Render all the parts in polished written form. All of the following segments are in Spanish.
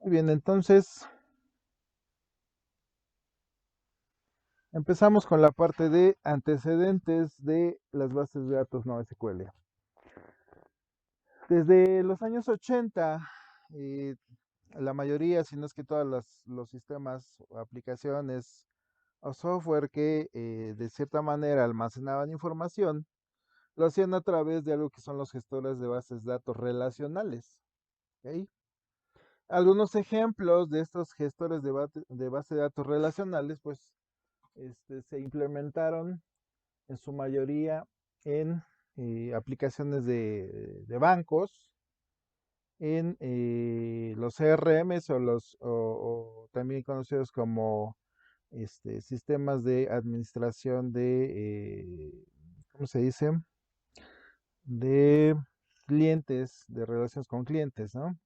Muy bien, entonces empezamos con la parte de antecedentes de las bases de datos NoSQL. Desde los años 80, eh, la mayoría, si no es que todos los sistemas, o aplicaciones o software que de cierta manera almacenaban información, lo hacían a través de algo que son los gestores de bases de datos relacionales. ¿Ok? Algunos ejemplos de estos gestores de base de datos relacionales, pues se implementaron en su mayoría en aplicaciones de bancos, en los CRMs o también conocidos como sistemas de administración ¿cómo se dice? De clientes, de relaciones con clientes, ¿no?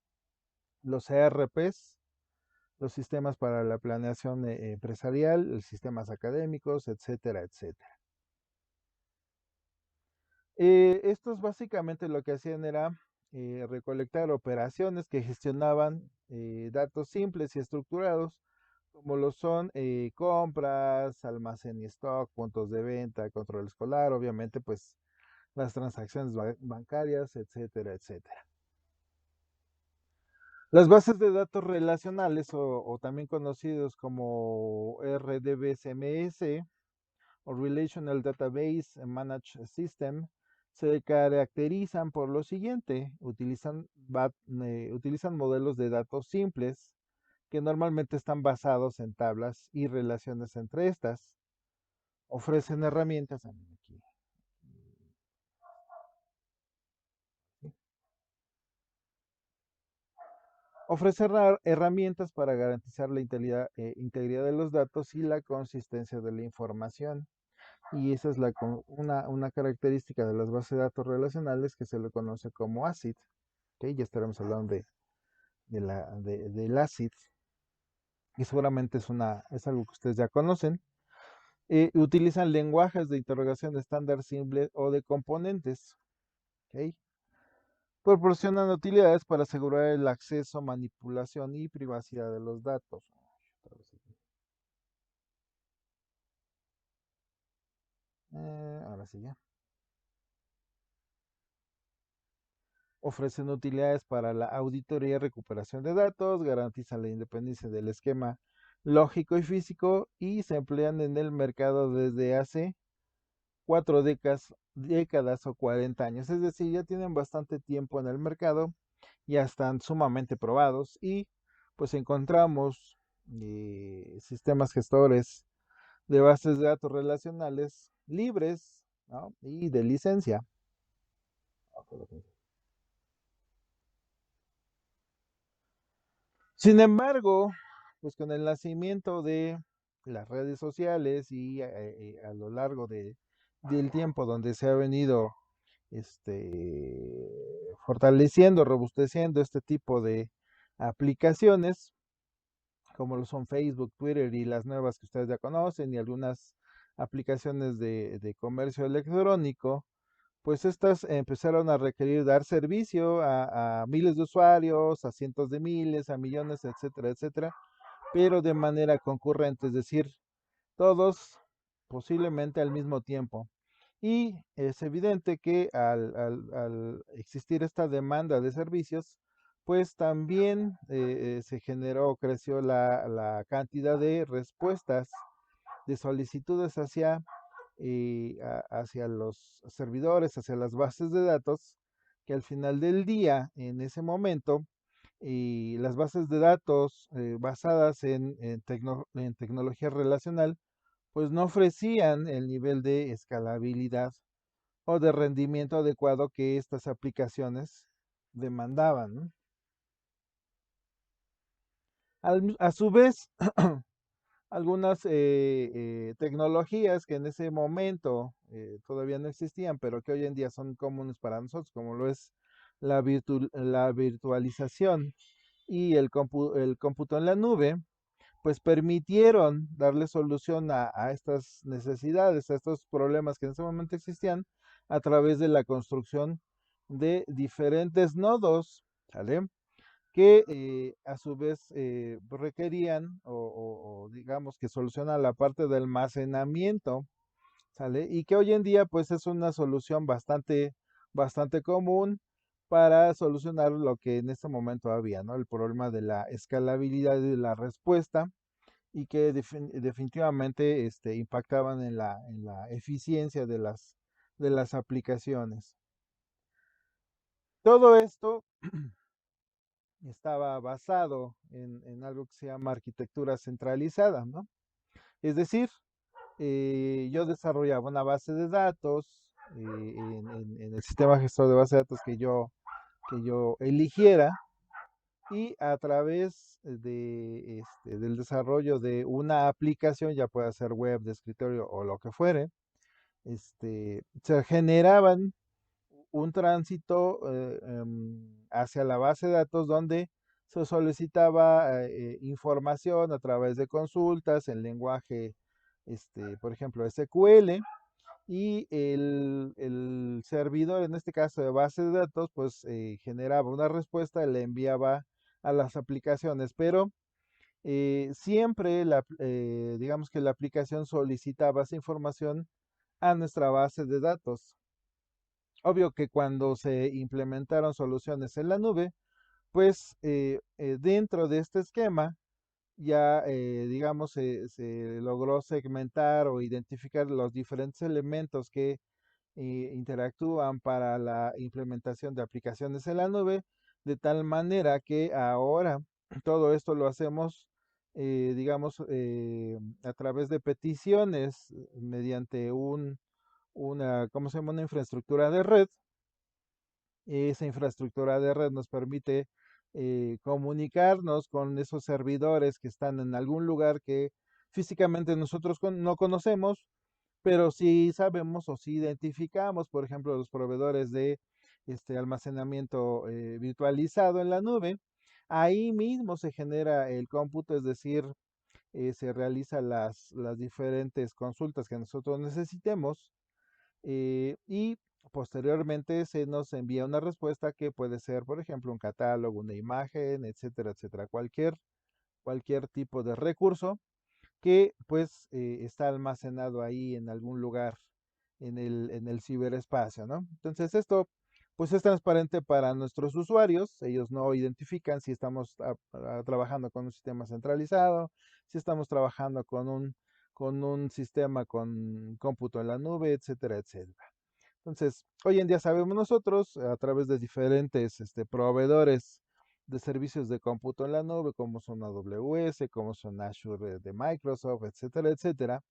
Los ERPs, los sistemas para la planeación empresarial, los sistemas académicos, etcétera, etcétera. Estos básicamente lo que hacían era recolectar operaciones que gestionaban datos simples y estructurados, como lo son compras, almacén y stock, puntos de venta, control escolar, obviamente pues las transacciones bancarias, etcétera, etcétera. Las bases de datos relacionales o también conocidos como RDBMS o Relational Database Managed System se caracterizan por lo siguiente: utilizan modelos de datos simples que normalmente están basados en tablas y relaciones entre estas. Ofrecen herramientas, aquí, ¿sí? Ofrecer herramientas para garantizar la integridad de los datos y la consistencia de la información. Y esa es una característica de las bases de datos relacionales que se le conoce como ACID. ¿Ok? Ya estaremos hablando del ACID, y seguramente es algo que ustedes ya conocen. Utilizan lenguajes de interrogación estándar simple o de componentes. ¿Ok? Proporcionan utilidades para asegurar el acceso, manipulación y privacidad de los datos. Ahora sí ya. Ofrecen utilidades para la auditoría y recuperación de datos, garantizan la independencia del esquema lógico y físico y se emplean en el mercado desde hace 4 décadas o 40 años. Es decir, ya tienen bastante tiempo en el mercado, ya están sumamente probados y pues encontramos sistemas gestores de bases de datos relacionales libres, ¿no? Y de licencia. Sin embargo, pues con el nacimiento de las redes sociales y a lo largo del tiempo donde se ha venido fortaleciendo, robusteciendo este tipo de aplicaciones, como lo son Facebook, Twitter y las nuevas que ustedes ya conocen, y algunas aplicaciones de comercio electrónico, pues estas empezaron a requerir dar servicio a miles de usuarios, a cientos de miles, a millones, etcétera, etcétera, pero de manera concurrente, es decir, todos posiblemente al mismo tiempo. Y es evidente que al existir esta demanda de servicios, pues también se generó, creció la cantidad de respuestas, de solicitudes hacia los servidores, hacia las bases de datos, que al final del día, en ese momento, las bases de datos basadas en tecnología relacional, pues no ofrecían el nivel de escalabilidad o de rendimiento adecuado que estas aplicaciones demandaban, ¿no? A su vez, algunas tecnologías que en ese momento todavía no existían, pero que hoy en día son comunes para nosotros, como lo es la virtualización y el cómputo en la nube, pues permitieron darle solución a estas necesidades, a estos problemas que en ese momento existían, a través de la construcción de diferentes nodos, ¿sale? que a su vez requerían o digamos que solucionan la parte del almacenamiento, ¿sale? Y que hoy en día pues es una solución bastante común para solucionar lo que en este momento había, ¿no? El problema de la escalabilidad de la respuesta y que definitivamente impactaban en la eficiencia de las aplicaciones. Todo esto estaba basado en algo que se llama arquitectura centralizada, ¿no? Es decir, yo desarrollaba una base de datos en el sistema gestor de base de datos que yo eligiera y a través del desarrollo de una aplicación, ya pueda ser web, de escritorio o lo que fuere, se generaban un tránsito hacia la base de datos donde se solicitaba información a través de consultas en lenguaje, por ejemplo, SQL, y el servidor, en este caso de base de datos, pues generaba una respuesta y le enviaba a las aplicaciones, pero siempre digamos que la aplicación solicitaba esa información a nuestra base de datos. Obvio que cuando se implementaron soluciones en la nube, pues dentro de este esquema ya, digamos, se logró segmentar o identificar los diferentes elementos que interactúan para la implementación de aplicaciones en la nube, de tal manera que ahora todo esto lo hacemos, digamos, a través de peticiones mediante ¿cómo se llama? Una infraestructura de red. Esa infraestructura de red nos permite comunicarnos con esos servidores que están en algún lugar que físicamente nosotros no conocemos, pero sí sabemos o sí identificamos, por ejemplo, los proveedores de almacenamiento virtualizado en la nube. Ahí mismo se genera el cómputo, es decir, se realizan las diferentes consultas que nosotros necesitemos y posteriormente se nos envía una respuesta que puede ser, por ejemplo, un catálogo, una imagen, etcétera, etcétera, cualquier tipo de recurso que pues está almacenado ahí en algún lugar en el ciberespacio, ¿no? Entonces esto pues es transparente para nuestros usuarios, ellos no identifican si estamos trabajando con un sistema centralizado, si estamos trabajando con un sistema con cómputo en la nube, etcétera, etcétera. Entonces, hoy en día sabemos nosotros, a través de diferentes proveedores de servicios de cómputo en la nube, como son AWS, como son Azure de Microsoft, etcétera, etcétera,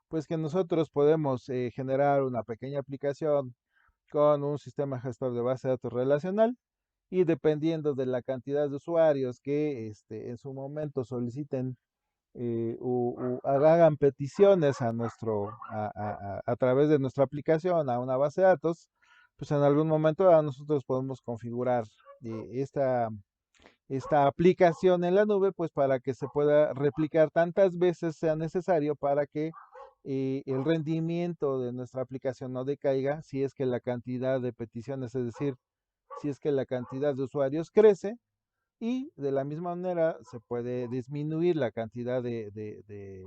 pues que nosotros podemos generar una pequeña aplicación con un sistema gestor de base de datos relacional y dependiendo de la cantidad de usuarios que en su momento soliciten o hagan peticiones a través de nuestra aplicación a una base de datos, pues en algún momento nosotros podemos configurar eh, esta, esta aplicación en la nube, pues para que se pueda replicar tantas veces sea necesario para que el rendimiento de nuestra aplicación no decaiga si es que la cantidad de peticiones, es decir, si es que la cantidad de usuarios crece, y de la misma manera se puede disminuir la cantidad de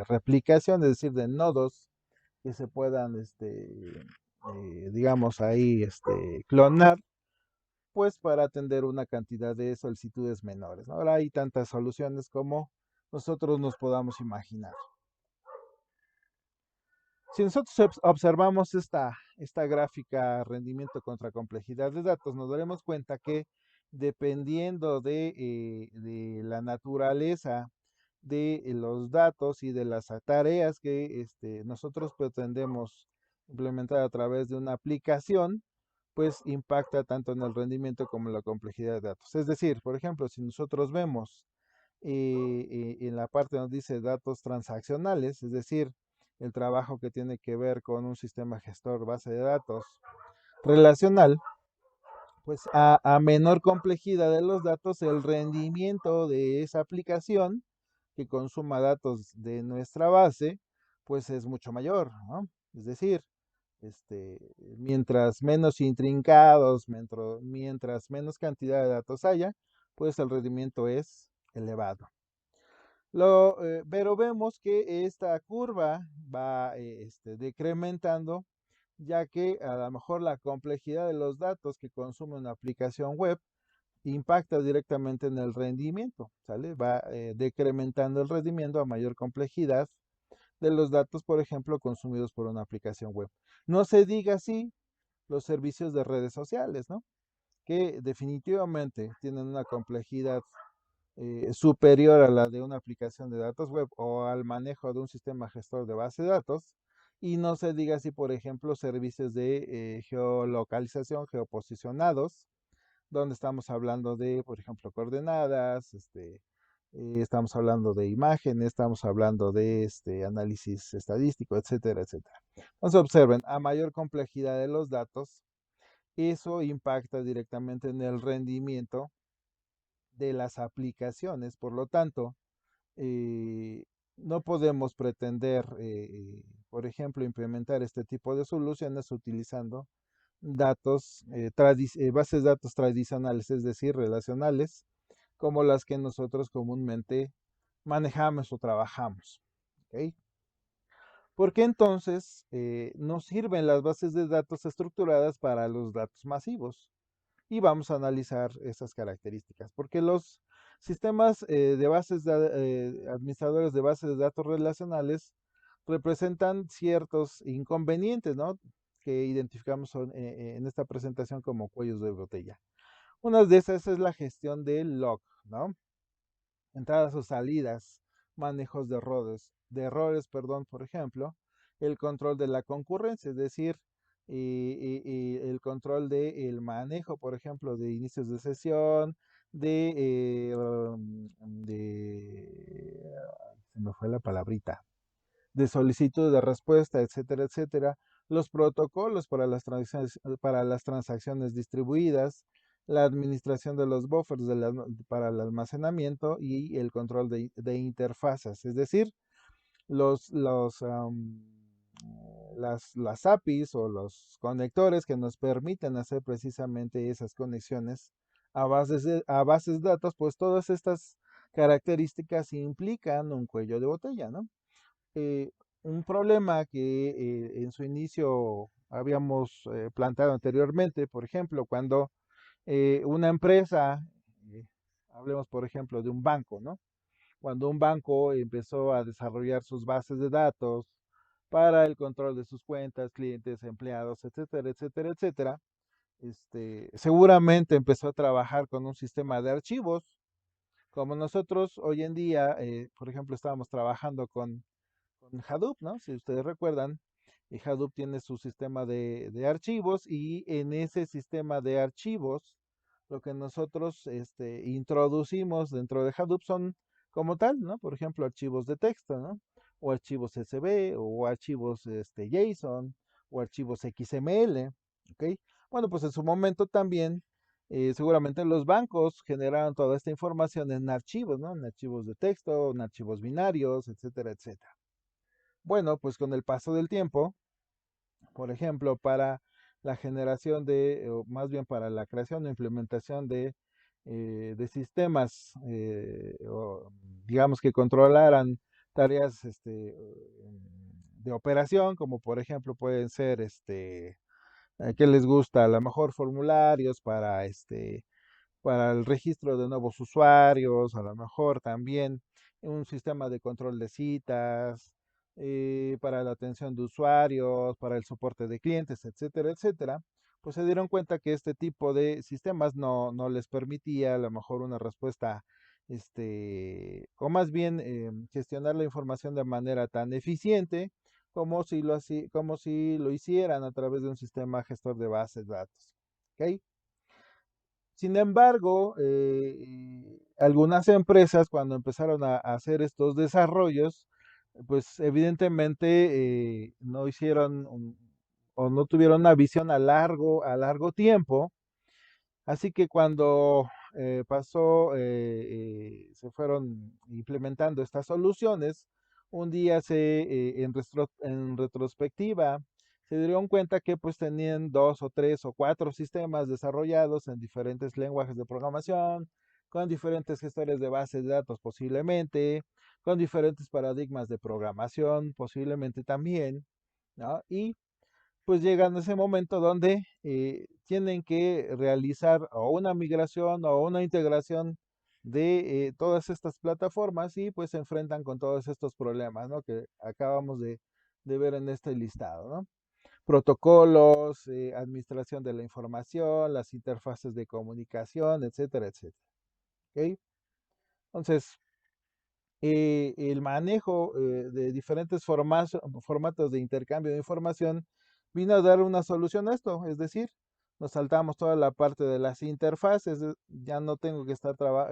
replicación, es decir, de nodos que se puedan, digamos, ahí clonar, pues para atender una cantidad de solicitudes menores, ¿no? Ahora hay tantas soluciones como nosotros nos podamos imaginar. Si nosotros observamos esta gráfica rendimiento contra complejidad de datos, nos daremos cuenta que dependiendo de la naturaleza de los datos y de las tareas que nosotros pretendemos implementar a través de una aplicación, pues impacta tanto en el rendimiento como en la complejidad de datos. Es decir, por ejemplo, si nosotros vemos en la parte donde dice datos transaccionales, es decir, el trabajo que tiene que ver con un sistema gestor base de datos relacional, pues a menor complejidad de los datos, el rendimiento de esa aplicación que consuma datos de nuestra base, pues es mucho mayor, ¿no? Es decir, mientras menos intrincados, mientras menos cantidad de datos haya, pues el rendimiento es elevado. Pero vemos que esta curva va decrementando, ya que a lo mejor la complejidad de los datos que consume una aplicación web impacta directamente en el rendimiento, ¿sale? Va decrementando el rendimiento a mayor complejidad de los datos, por ejemplo, consumidos por una aplicación web. No se diga así los servicios de redes sociales, ¿no? Que definitivamente tienen una complejidad superior a la de una aplicación de datos web o al manejo de un sistema gestor de base de datos. Y no se diga así, por ejemplo, servicios de geolocalización, geoposicionados, donde estamos hablando de, por ejemplo, coordenadas, estamos hablando de imágenes, estamos hablando de análisis estadístico, etcétera, etcétera. Entonces observen, a mayor complejidad de los datos, eso impacta directamente en el rendimiento de las aplicaciones. Por lo tanto, eh, no podemos pretender, por ejemplo, implementar este tipo de soluciones utilizando bases de datos tradicionales, es decir, relacionales, como las que nosotros comúnmente manejamos o trabajamos. ¿Ok? Porque entonces nos sirven las bases de datos estructuradas para los datos masivos. Y vamos a analizar esas características, porque los sistemas administradores de bases de datos relacionales representan ciertos inconvenientes, ¿no? Que identificamos en esta presentación como cuellos de botella. Una de esas es la gestión del log, ¿no? Entradas o salidas, manejos de errores, perdón, por ejemplo, el control de la concurrencia, es decir, y el control del manejo, por ejemplo, de inicios de sesión, se me fue la palabrita, de solicitud de respuesta, etcétera, etcétera, los protocolos para las transacciones distribuidas, la administración de los buffers para el almacenamiento y el control de interfaces, es decir, los, los, um, las APIs o los conectores que nos permiten hacer precisamente esas conexiones a bases de datos, pues todas estas características implican un cuello de botella, ¿no? eh, un problema que en su inicio habíamos planteado anteriormente, por ejemplo, cuando una empresa, eh, hablemos por ejemplo de un banco, ¿no? Cuando un banco empezó a desarrollar sus bases de datos para el control de sus cuentas, clientes, empleados, etcétera, etcétera, etcétera, seguramente empezó a trabajar con un sistema de archivos, como nosotros hoy en día, por ejemplo, estábamos trabajando con Hadoop, ¿no? Si ustedes recuerdan, Hadoop tiene su sistema de archivos y en ese sistema de archivos, lo que nosotros introducimos dentro de Hadoop son como tal, ¿no? Por ejemplo, archivos de texto, ¿no? O archivos CSV, o archivos JSON, o archivos XML, ¿ok? Bueno, pues en su momento también, seguramente los bancos generaron toda esta información en archivos, ¿no? En archivos de texto, en archivos binarios, etcétera, etcétera. Bueno, pues con el paso del tiempo, por ejemplo, para la generación o más bien para la creación o implementación de sistemas, digamos que controlaran tareas de operación, como por ejemplo pueden ser, ¿qué les gusta? A lo mejor formularios para el registro de nuevos usuarios, a lo mejor también un sistema de control de citas, para la atención de usuarios, para el soporte de clientes, etcétera, etcétera, pues se dieron cuenta que este tipo de sistemas no les permitía a lo mejor una respuesta, o más bien gestionar la información de manera tan eficiente como si lo hicieran a través de un sistema gestor de bases de datos. ¿Ok? Sin embargo, algunas empresas cuando empezaron a hacer estos desarrollos, pues evidentemente no hicieron o no tuvieron una visión a largo tiempo. Así que cuando se fueron implementando estas soluciones, un día en retrospectiva se dieron cuenta que pues tenían dos o tres o cuatro sistemas desarrollados en diferentes lenguajes de programación, con diferentes gestores de bases de datos posiblemente, con diferentes paradigmas de programación posiblemente también, ¿no? Y pues llegan a ese momento donde tienen que realizar o una migración o una integración de todas estas plataformas y pues se enfrentan con todos estos problemas, ¿no? Que acabamos de ver en este listado, ¿no? Protocolos, administración de la información, las interfaces de comunicación, etcétera, etcétera. ¿Ok? Entonces, el manejo de diferentes formatos de intercambio de información vino a dar una solución a esto, es decir, nos saltamos toda la parte de las interfaces, ya no tengo que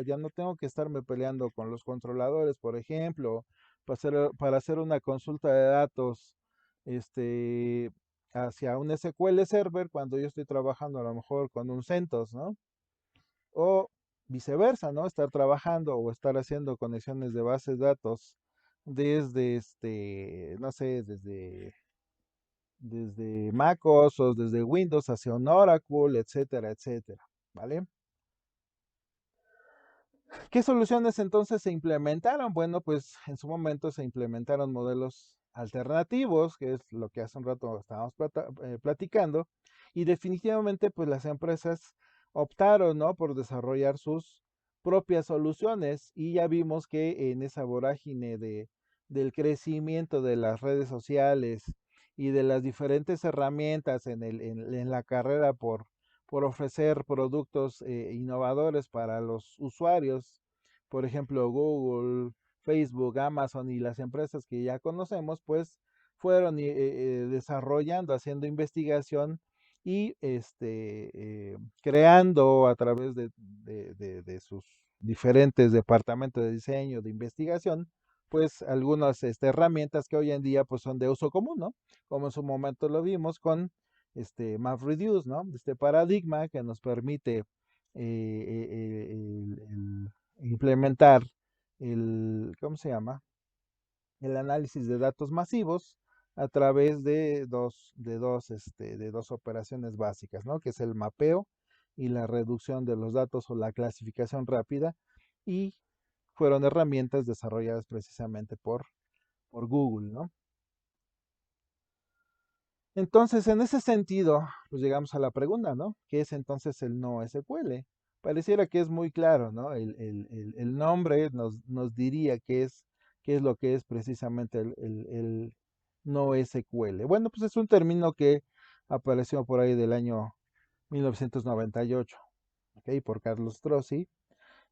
ya no tengo que estarme peleando con los controladores, por ejemplo, para hacer una consulta de datos este, hacia un SQL Server cuando yo estoy trabajando a lo mejor con un CentOS, ¿no? O viceversa, ¿no? Estar trabajando o estar haciendo conexiones de bases de datos desde no sé, desde MacOS o desde Windows hacia un Oracle, etcétera, etcétera, ¿vale? ¿Qué soluciones entonces se implementaron? Bueno, pues en su momento se implementaron modelos alternativos, que es lo que hace un rato estábamos platicando, y definitivamente pues las empresas optaron, ¿no? Por desarrollar sus propias soluciones y ya vimos que en esa vorágine del crecimiento de las redes sociales y de las diferentes herramientas en la carrera por ofrecer productos innovadores para los usuarios, por ejemplo, Google, Facebook, Amazon y las empresas que ya conocemos, pues fueron desarrollando, haciendo investigación y creando a través de sus diferentes departamentos de diseño, de investigación, pues algunas herramientas que hoy en día pues son de uso común, ¿no? Como en su momento lo vimos con MapReduce, ¿no? Este paradigma que nos permite implementar ¿cómo se llama? El análisis de datos masivos a través de dos operaciones básicas, ¿no? Que es el mapeo y la reducción de los datos o la clasificación rápida y fueron herramientas desarrolladas precisamente por Google, ¿no? Entonces, en ese sentido, pues llegamos a la pregunta, ¿no? ¿Qué es entonces el no SQL? Pareciera que es muy claro, ¿no? El nombre nos diría qué es lo que es precisamente el no SQL. Bueno, pues es un término que apareció por ahí del año 1998, ¿ok? Por Carlos Trossi,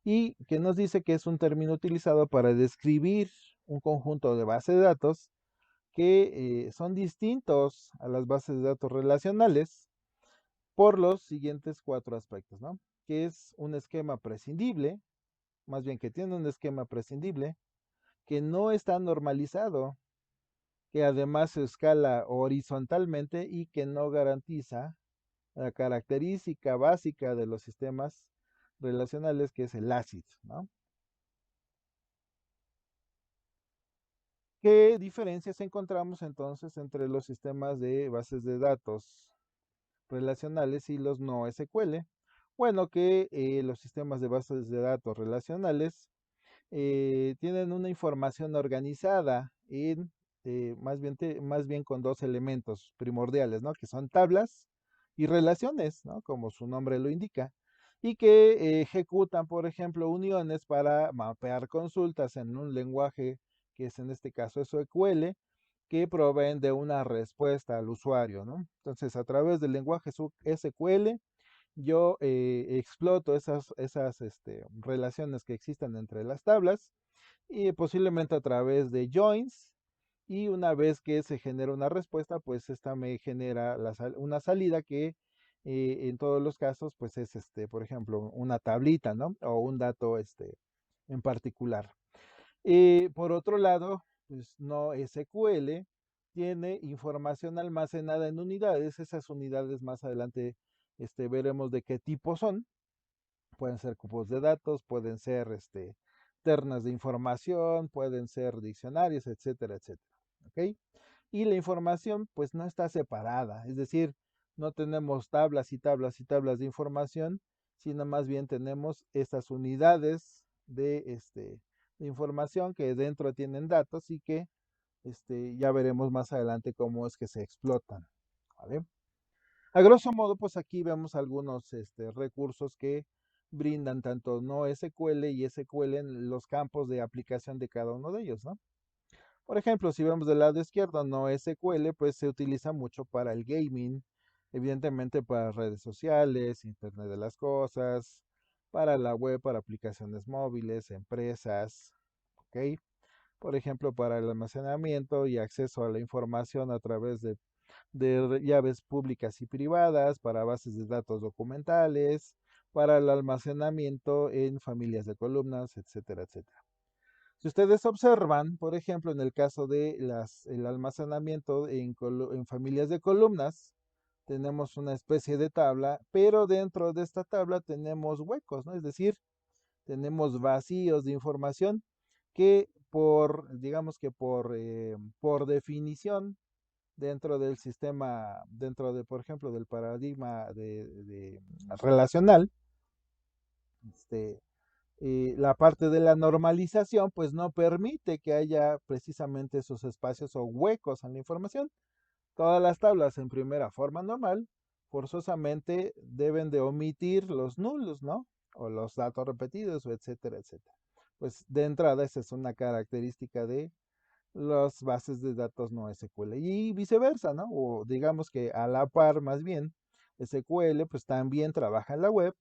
y que nos dice que es un término utilizado para describir un conjunto de bases de datos que son distintos a las bases de datos relacionales por los siguientes cuatro aspectos, ¿no? Que es un esquema prescindible, más bien que tiene un esquema prescindible, que no está normalizado, que además se escala horizontalmente y que no garantiza la característica básica de los sistemas relacionales, que es el ACID, ¿no? ¿Qué diferencias encontramos entonces entre los sistemas de bases de datos relacionales y los no SQL? Bueno, que los sistemas de bases de datos relacionales tienen una información organizada en más bien con dos elementos primordiales, ¿no? Que son tablas y relaciones, ¿no? Como su nombre lo indica. Y que ejecutan, por ejemplo, uniones para mapear consultas en un lenguaje que es en este caso SQL, que proveen de una respuesta al usuario, ¿no? Entonces, a través del lenguaje SQL, yo exploto esas relaciones que existen entre las tablas y posiblemente a través de joins, y una vez que se genera una respuesta, pues esta me genera una salida que en todos los casos, pues es por ejemplo, una tablita, ¿no? O un dato en particular. Por otro lado, pues no SQL tiene información almacenada en unidades. Esas unidades más adelante veremos de qué tipo son. Pueden ser cupos de datos, pueden ser ternas de información, pueden ser diccionarios, etcétera, etcétera. ¿Ok? Y la información pues no está separada, es decir, no tenemos tablas y tablas y tablas de información sino más bien tenemos estas unidades de información que dentro tienen datos y que ya veremos más adelante cómo es que se explotan. ¿Vale? A grosso modo, pues aquí vemos algunos recursos que brindan tanto NoSQL y SQL en los campos de aplicación de cada uno de ellos, ¿no? Por ejemplo, si vemos del lado izquierdo, NoSQL, pues se utiliza mucho para el gaming, evidentemente para redes sociales, Internet de las cosas, para la web, para aplicaciones móviles, empresas, ¿ok? Por ejemplo, para el almacenamiento y acceso a la información a través de llaves públicas y privadas, para bases de datos documentales, para el almacenamiento en familias de columnas, etcétera, etcétera. Si ustedes observan, por ejemplo, en el caso de el almacenamiento en familias de columnas, tenemos una especie de tabla, pero dentro de esta tabla tenemos huecos, ¿no? Es decir, tenemos vacíos de información que digamos que por definición, dentro del sistema, dentro de, por ejemplo, del paradigma de relacional, este, la parte de la normalización, pues no permite que haya precisamente esos espacios o huecos en la información. Todas las tablas en primera forma normal forzosamente deben de omitir los nulos, ¿no? O los datos repetidos, o etcétera, etcétera. Pues de entrada esa es una característica de las bases de datos no SQL y viceversa, ¿no? O digamos que a la par más bien, SQL pues también trabaja en la web,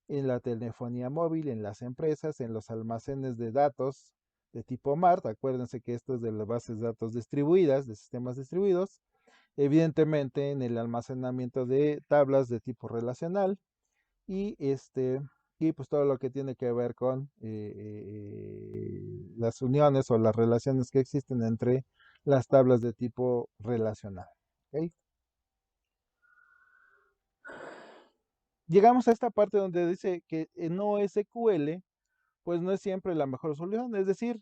en la telefonía móvil, en las empresas, en los almacenes de datos de tipo MART. Acuérdense que esto es de las bases de datos distribuidas, de sistemas distribuidos. Evidentemente en el almacenamiento de tablas de tipo relacional y y pues todo lo que tiene que ver con las uniones o las relaciones que existen entre las tablas de tipo relacional. ¿Ok? Llegamos a esta parte donde dice que no SQL pues no es siempre la mejor solución. Es decir,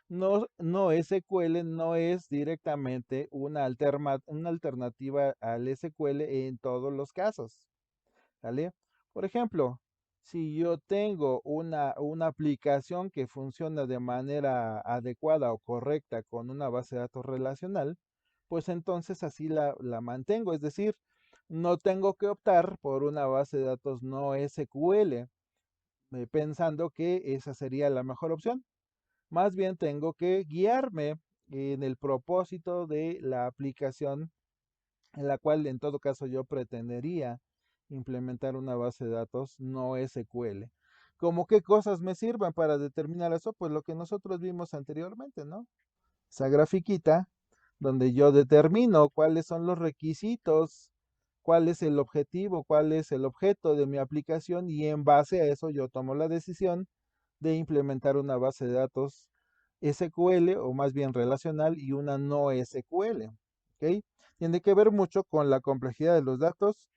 no SQL no es directamente una alternativa al SQL en todos los casos. ¿Sale? Por ejemplo, si yo tengo una aplicación que funciona de manera adecuada o correcta con una base de datos relacional, pues entonces así la mantengo. Es decir, no tengo que optar por una base de datos no SQL, pensando que esa sería la mejor opción. Más bien tengo que guiarme en el propósito de la aplicación en la cual en todo caso yo pretendería implementar una base de datos no SQL. ¿Cómo qué cosas me sirvan para determinar eso? Pues lo que nosotros vimos anteriormente, ¿no? Esa grafiquita donde yo determino cuáles son los requisitos, cuál es el objetivo, cuál es el objeto de mi aplicación y en base a eso yo tomo la decisión de implementar una base de datos SQL o más bien relacional y una no SQL. ¿Ok? Tiene que ver mucho con la complejidad de los datos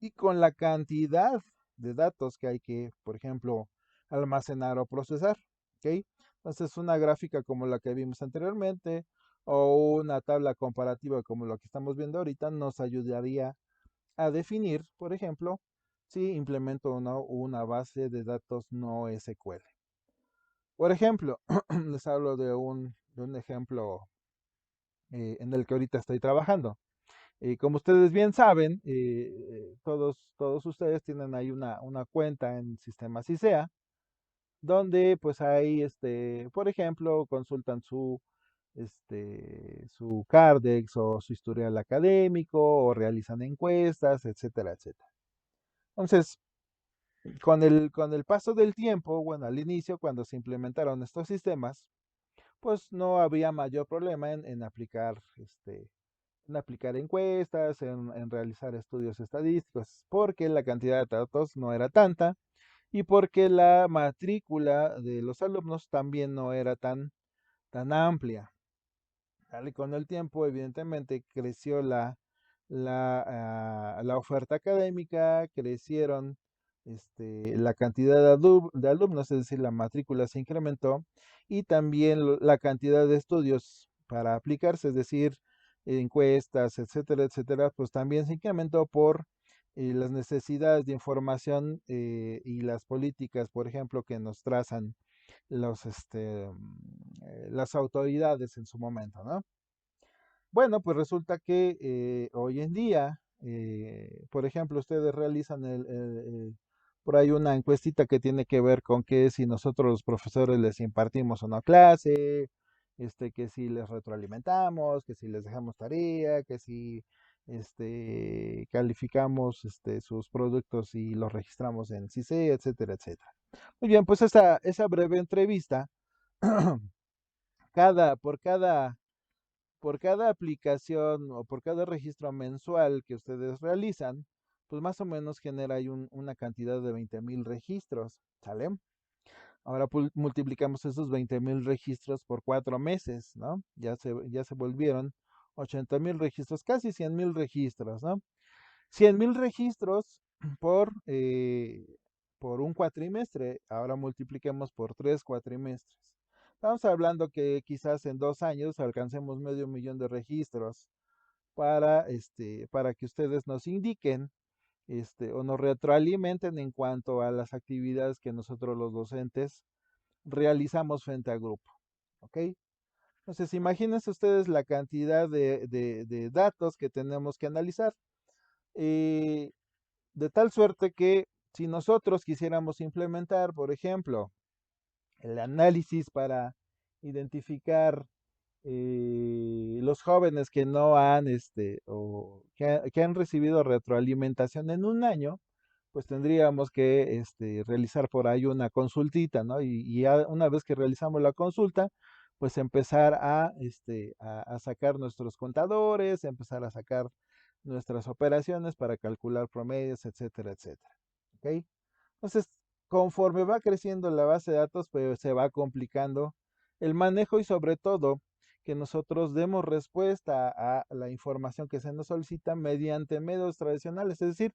y con la cantidad de datos que hay que, por ejemplo, almacenar o procesar. ¿Ok? Entonces, una gráfica como la que vimos anteriormente o una tabla comparativa como la que estamos viendo ahorita nos ayudaría a definir, por ejemplo, si implemento o no una base de datos no SQL. Por ejemplo, les hablo de un ejemplo en el que ahorita estoy trabajando. Como ustedes bien saben, todos ustedes tienen ahí una cuenta en sistemas ICEA, donde pues ahí, por ejemplo, consultan su Cardex o su historial académico o realizan encuestas, etcétera, etcétera. Entonces, con el paso del tiempo, bueno, al inicio, cuando se implementaron estos sistemas, pues no había mayor problema en aplicar encuestas, en realizar estudios estadísticos, porque la cantidad de datos no era tanta y porque la matrícula de los alumnos también no era tan amplia. ¿Vale? Con el tiempo, evidentemente, creció la oferta académica, crecieron la cantidad de alumnos, es decir, la matrícula se incrementó y también la cantidad de estudios para aplicarse, es decir, encuestas, etcétera, etcétera, pues también se incrementó por las necesidades de información y las políticas, por ejemplo, que nos trazan las autoridades en su momento, ¿no? Bueno, pues resulta que hoy en día, por ejemplo, ustedes realizan por ahí una encuestita que tiene que ver con que si nosotros los profesores les impartimos una clase, que si les retroalimentamos, que si les dejamos tarea, que si calificamos sus productos y los registramos en CICE, etcétera, etcétera. Muy bien, pues esa breve entrevista, por cada aplicación o por cada registro mensual que ustedes realizan, pues más o menos genera ahí una cantidad de 20,000 registros, ¿sale? Ahora multiplicamos esos 20,000 registros por 4 meses, ¿no? Ya se volvieron 80,000 registros, casi 100,000 registros, ¿no? 100,000 registros por, eh, por un cuatrimestre. Ahora multipliquemos por 3 cuatrimestres. Estamos hablando que quizás en 2 años alcancemos medio millón de registros para que ustedes nos indiquen o nos retroalimenten en cuanto a las actividades que nosotros los docentes realizamos frente al grupo. ¿Ok? Entonces, imagínense ustedes la cantidad de datos que tenemos que analizar. Eh, de tal suerte que si nosotros quisiéramos implementar, por ejemplo, el análisis para identificar los jóvenes que no han, o que han recibido retroalimentación en un año, pues tendríamos que realizar por ahí una consultita, ¿no? Y ya una vez que realizamos la consulta, pues empezar a sacar nuestros contadores, empezar a sacar nuestras operaciones para calcular promedios, etcétera, etcétera. ¿Ok? Entonces, conforme va creciendo la base de datos, pues se va complicando el manejo y sobre todo que nosotros demos respuesta a la información que se nos solicita mediante medios tradicionales. Es decir,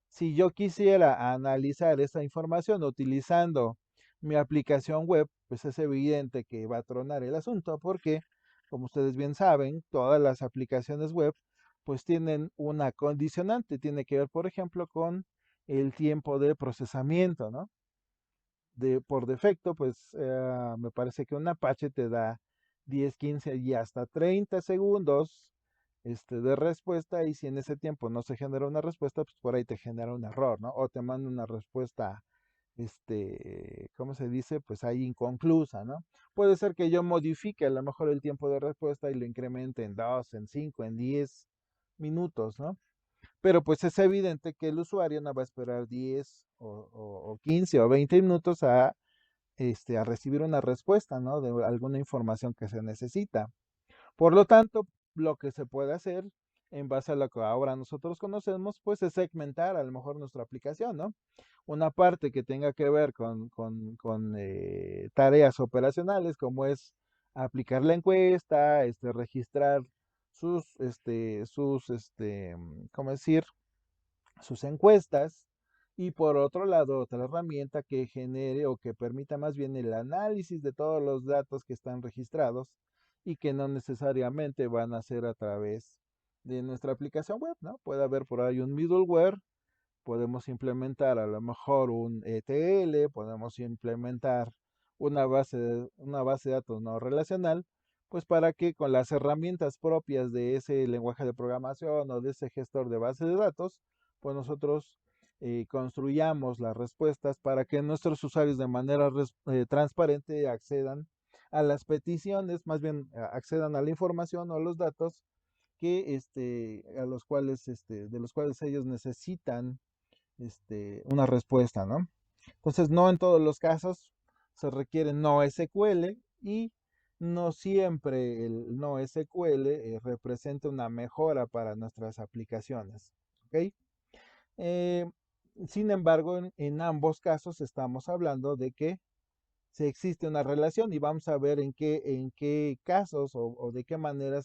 si yo quisiera analizar esa información utilizando mi aplicación web, pues es evidente que va a tronar el asunto porque, como ustedes bien saben, todas las aplicaciones web pues tienen una condicionante, tiene que ver, por ejemplo, con el tiempo de procesamiento, ¿no? Por defecto, pues me parece que un Apache te da 10, 15 y hasta 30 segundos de respuesta y si en ese tiempo no se genera una respuesta, pues por ahí te genera un error, ¿no? O te manda una respuesta, ¿cómo se dice? Pues ahí inconclusa, ¿no? Puede ser que yo modifique a lo mejor el tiempo de respuesta y lo incremente en 2, en 5, en 10 minutos, ¿no? Pero pues es evidente que el usuario no va a esperar 10 o 15 o 20 minutos a recibir una respuesta, ¿no? De alguna información que se necesita. Por lo tanto, lo que se puede hacer en base a lo que ahora nosotros conocemos, pues es segmentar a lo mejor nuestra aplicación, ¿no? Una parte que tenga que ver con tareas operacionales, como es aplicar la encuesta, registrar ¿cómo decir? Sus encuestas y por otro lado otra herramienta que genere o que permita más bien el análisis de todos los datos que están registrados y que no necesariamente van a ser a través de nuestra aplicación web, ¿no? Puede haber por ahí un middleware, podemos implementar a lo mejor un ETL, podemos implementar una base de datos no relacional, pues para que con las herramientas propias de ese lenguaje de programación o de ese gestor de base de datos, pues nosotros construyamos las respuestas para que nuestros usuarios de manera transparente accedan a las peticiones, más bien accedan a la información o a los datos que de los cuales ellos necesitan una respuesta, ¿no? Entonces, no en todos los casos se requiere no SQL y no siempre el no SQL representa una mejora para nuestras aplicaciones, ¿ok? Eh, Sin embargo, en ambos casos estamos hablando de que se existe una relación y vamos a ver en qué casos o de qué manera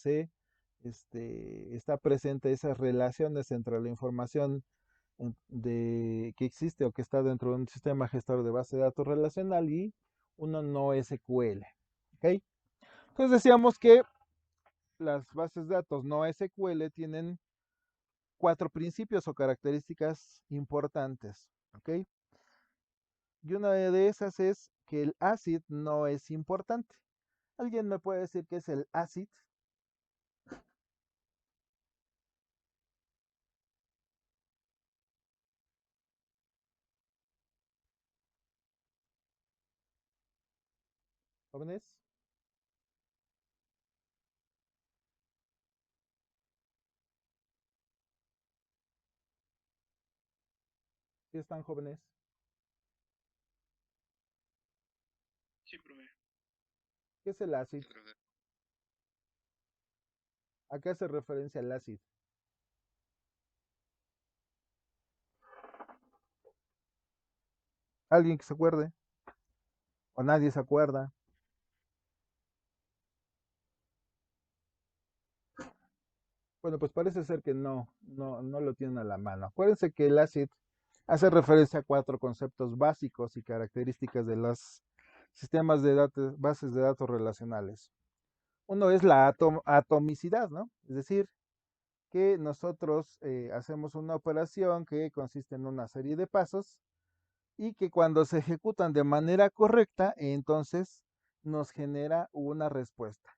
está presente esas relaciones entre la información que existe o que está dentro de un sistema gestor de base de datos relacional y uno no SQL. ¿Ok? Entonces decíamos que las bases de datos no SQL tienen cuatro principios o características importantes, ¿ok? Y una de esas es que el ACID no es importante. ¿Alguien me puede decir qué es el ACID? ¿Jóvenes? ¿Sí están jóvenes? Sí, profe. ¿Qué es el ACID? ¿A qué hace referencia el ACID? ¿Alguien que se acuerde? ¿O nadie se acuerda? Bueno, pues parece ser que no lo tienen a la mano. Acuérdense que el ACID hace referencia a cuatro conceptos básicos y características de los sistemas de datos, bases de datos relacionales. Uno es la atomicidad, ¿no? Es decir, que nosotros hacemos una operación que consiste en una serie de pasos y que cuando se ejecutan de manera correcta, entonces nos genera una respuesta.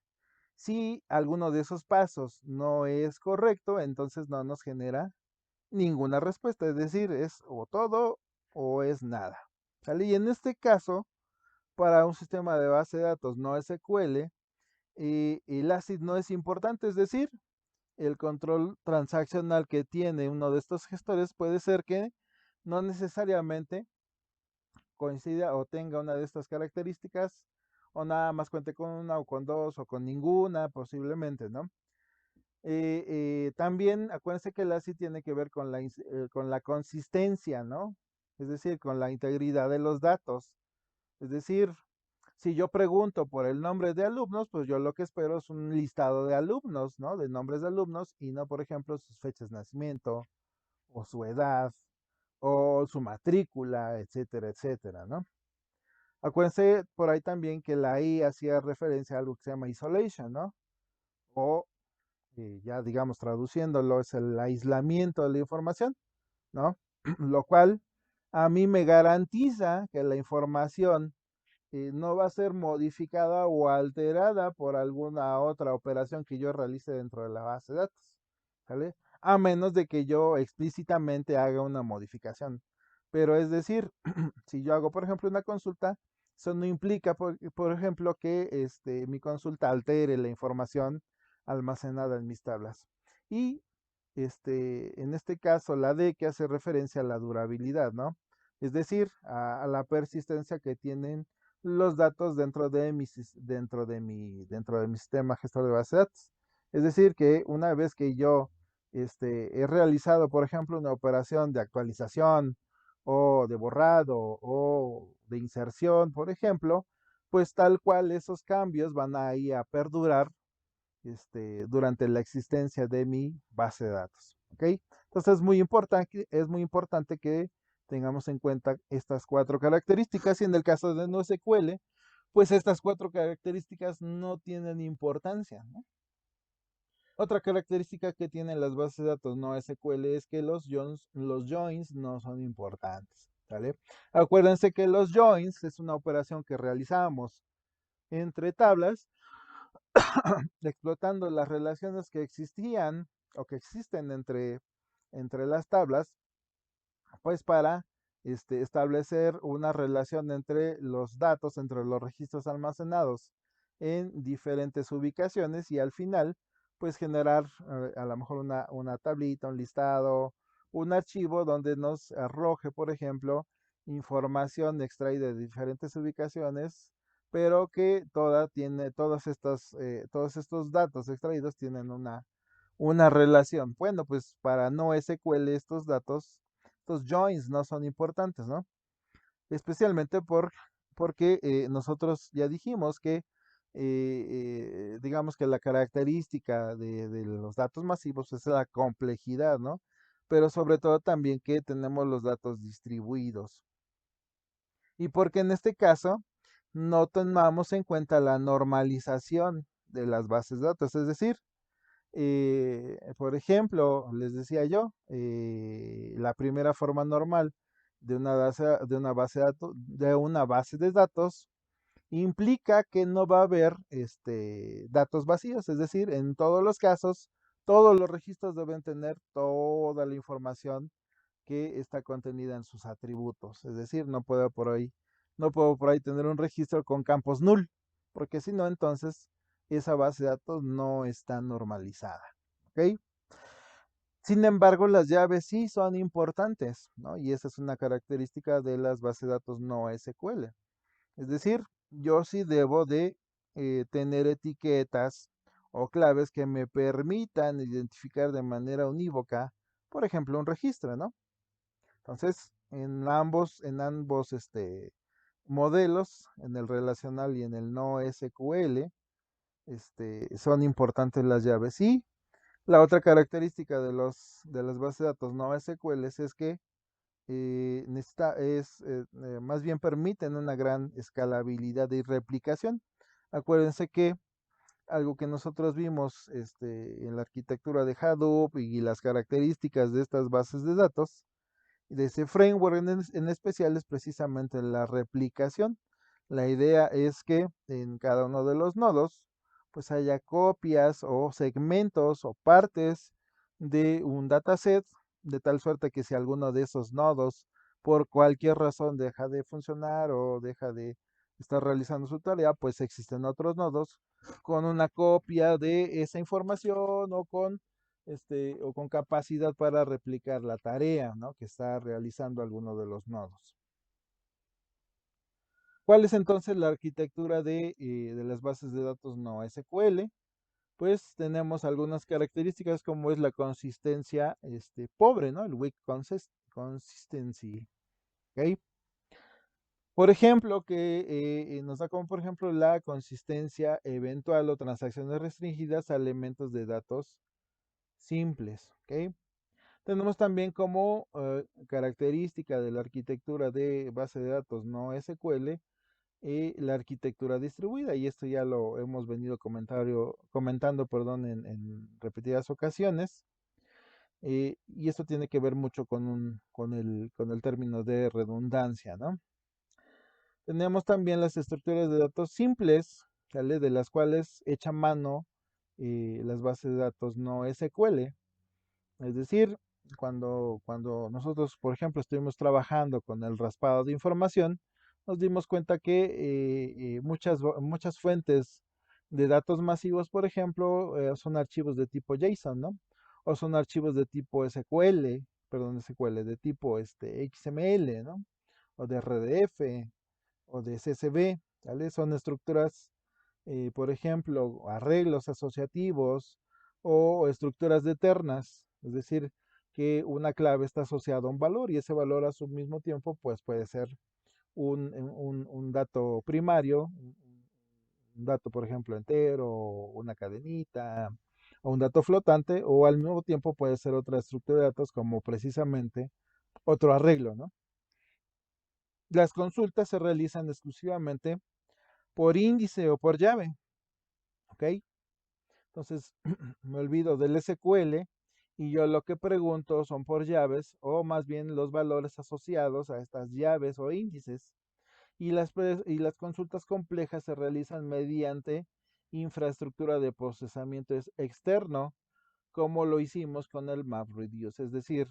Si alguno de esos pasos no es correcto, entonces no nos genera ninguna respuesta, es decir, es o todo o es nada. ¿Sale? Y en este caso, para un sistema de base de datos no SQL, el ACID no es importante, es decir, el control transaccional que tiene uno de estos gestores puede ser que no necesariamente coincida o tenga una de estas características, o nada más cuente con una o con dos o con ninguna, posiblemente, ¿no? También acuérdense que el ACID tiene que ver con la consistencia, ¿no? Es decir, con la integridad de los datos. Es decir, si yo pregunto por el nombre de alumnos, pues yo lo que espero es un listado de alumnos, ¿no? De nombres de alumnos y no, por ejemplo, sus fechas de nacimiento o su edad o su matrícula, etcétera, etcétera, ¿no? Acuérdense por ahí también que la I hacía referencia a algo que se llama isolation, ¿no? O ya digamos traduciéndolo, es el aislamiento de la información, ¿no? Lo cual a mí me garantiza que la información no va a ser modificada o alterada por alguna otra operación que yo realice dentro de la base de datos, ¿sale? A menos de que yo explícitamente haga una modificación. Pero es decir, si yo hago, por ejemplo, una consulta, eso no implica, por ejemplo, que mi consulta altere la información almacenada en mis tablas. Y en este caso, la D que hace referencia a la durabilidad, ¿no? Es decir, a la persistencia que tienen los datos dentro de mi sistema gestor de base de datos. Es decir, que una vez que yo he realizado, por ejemplo, una operación de actualización o de borrado o de inserción, por ejemplo, pues tal cual esos cambios van a ir a perdurar durante la existencia de mi base de datos. ¿Ok? Entonces es muy importante que tengamos en cuenta estas cuatro características y en el caso de NoSQL, pues estas cuatro características no tienen importancia, ¿no? Otra característica que tienen las bases de datos no SQL es que los joins no son importantes, ¿vale? Acuérdense que los joins es una operación que realizamos entre tablas explotando las relaciones que existían o que existen entre las tablas, pues para establecer una relación entre los datos, entre los registros almacenados en diferentes ubicaciones y al final, pues generar a lo mejor una tablita, un listado, un archivo donde nos arroje, por ejemplo, información extraída de diferentes ubicaciones, pero que todos estos datos extraídos tienen una relación. Bueno, pues para no SQL estos joins no son importantes, ¿no? Especialmente porque nosotros ya dijimos que, digamos que la característica de los datos masivos es la complejidad, ¿no? Pero sobre todo también que tenemos los datos distribuidos. Y porque en este caso no tomamos en cuenta la normalización de las bases de datos, es decir, Por ejemplo, les decía yo, la primera forma normal de una base de datos implica que no va a haber datos vacíos, es decir, en todos los casos, todos los registros deben tener toda la información que está contenida en sus atributos. Es decir, no puedo por ahí tener un registro con campos null, porque si no, entonces esa base de datos no está normalizada. ¿Ok? Sin embargo, las llaves sí son importantes, ¿no? Y esa es una característica de las bases de datos no SQL. Es decir, yo sí debo de tener etiquetas o claves que me permitan identificar de manera unívoca, por ejemplo, un registro, ¿no? Entonces, en ambos modelos, en el relacional y en el no SQL, son importantes las llaves. Y la otra característica de las bases de datos no SQL es que más bien permiten una gran escalabilidad y replicación. Acuérdense que algo que nosotros vimos en la arquitectura de Hadoop y las características de estas bases de datos de ese framework en especial es precisamente la replicación. La idea es que en cada uno de los nodos pues haya copias o segmentos o partes de un dataset de tal suerte que si alguno de esos nodos por cualquier razón deja de funcionar o deja de estar realizando su tarea, pues existen otros nodos con una copia de esa información o con capacidad para replicar la tarea, ¿no? Que está realizando alguno de los nodos. ¿Cuál es entonces la arquitectura de las bases de datos no SQL? Pues tenemos algunas características como es la consistencia pobre, ¿no? El weak consistency. ¿Ok? Por ejemplo, que nos da como por ejemplo la consistencia eventual o transacciones restringidas a elementos de datos simples. ¿Ok? Tenemos también como característica de la arquitectura de base de datos no SQL la arquitectura distribuida, y esto ya lo hemos venido comentando perdón, en repetidas ocasiones, y esto tiene que ver mucho con el término de redundancia, ¿no? Tenemos también las estructuras de datos simples, ¿sale? De las cuales echa mano las bases de datos no SQL. Es decir, cuando nosotros, por ejemplo, estuvimos trabajando con el raspado de información, nos dimos cuenta que muchas fuentes de datos masivos, por ejemplo, son archivos de tipo JSON, ¿no? O son archivos de tipo SQL, perdón, SQL, de tipo XML, ¿no? O de RDF, o de CSV, ¿vale? Son estructuras, por ejemplo, arreglos asociativos o estructuras de ternas, es decir, que una clave está asociada a un valor y ese valor a su mismo tiempo, pues puede ser un dato primario, un dato, por ejemplo, entero, una cadenita, o un dato flotante, o al mismo tiempo puede ser otra estructura de datos como precisamente otro arreglo, ¿no? Las consultas se realizan exclusivamente por índice o por llave, ¿ok? Entonces, me olvido del SQL y yo lo que pregunto son por llaves o más bien los valores asociados a estas llaves o índices. Y las consultas complejas se realizan mediante infraestructura de procesamiento externo, como lo hicimos con el MapReduce. Es decir,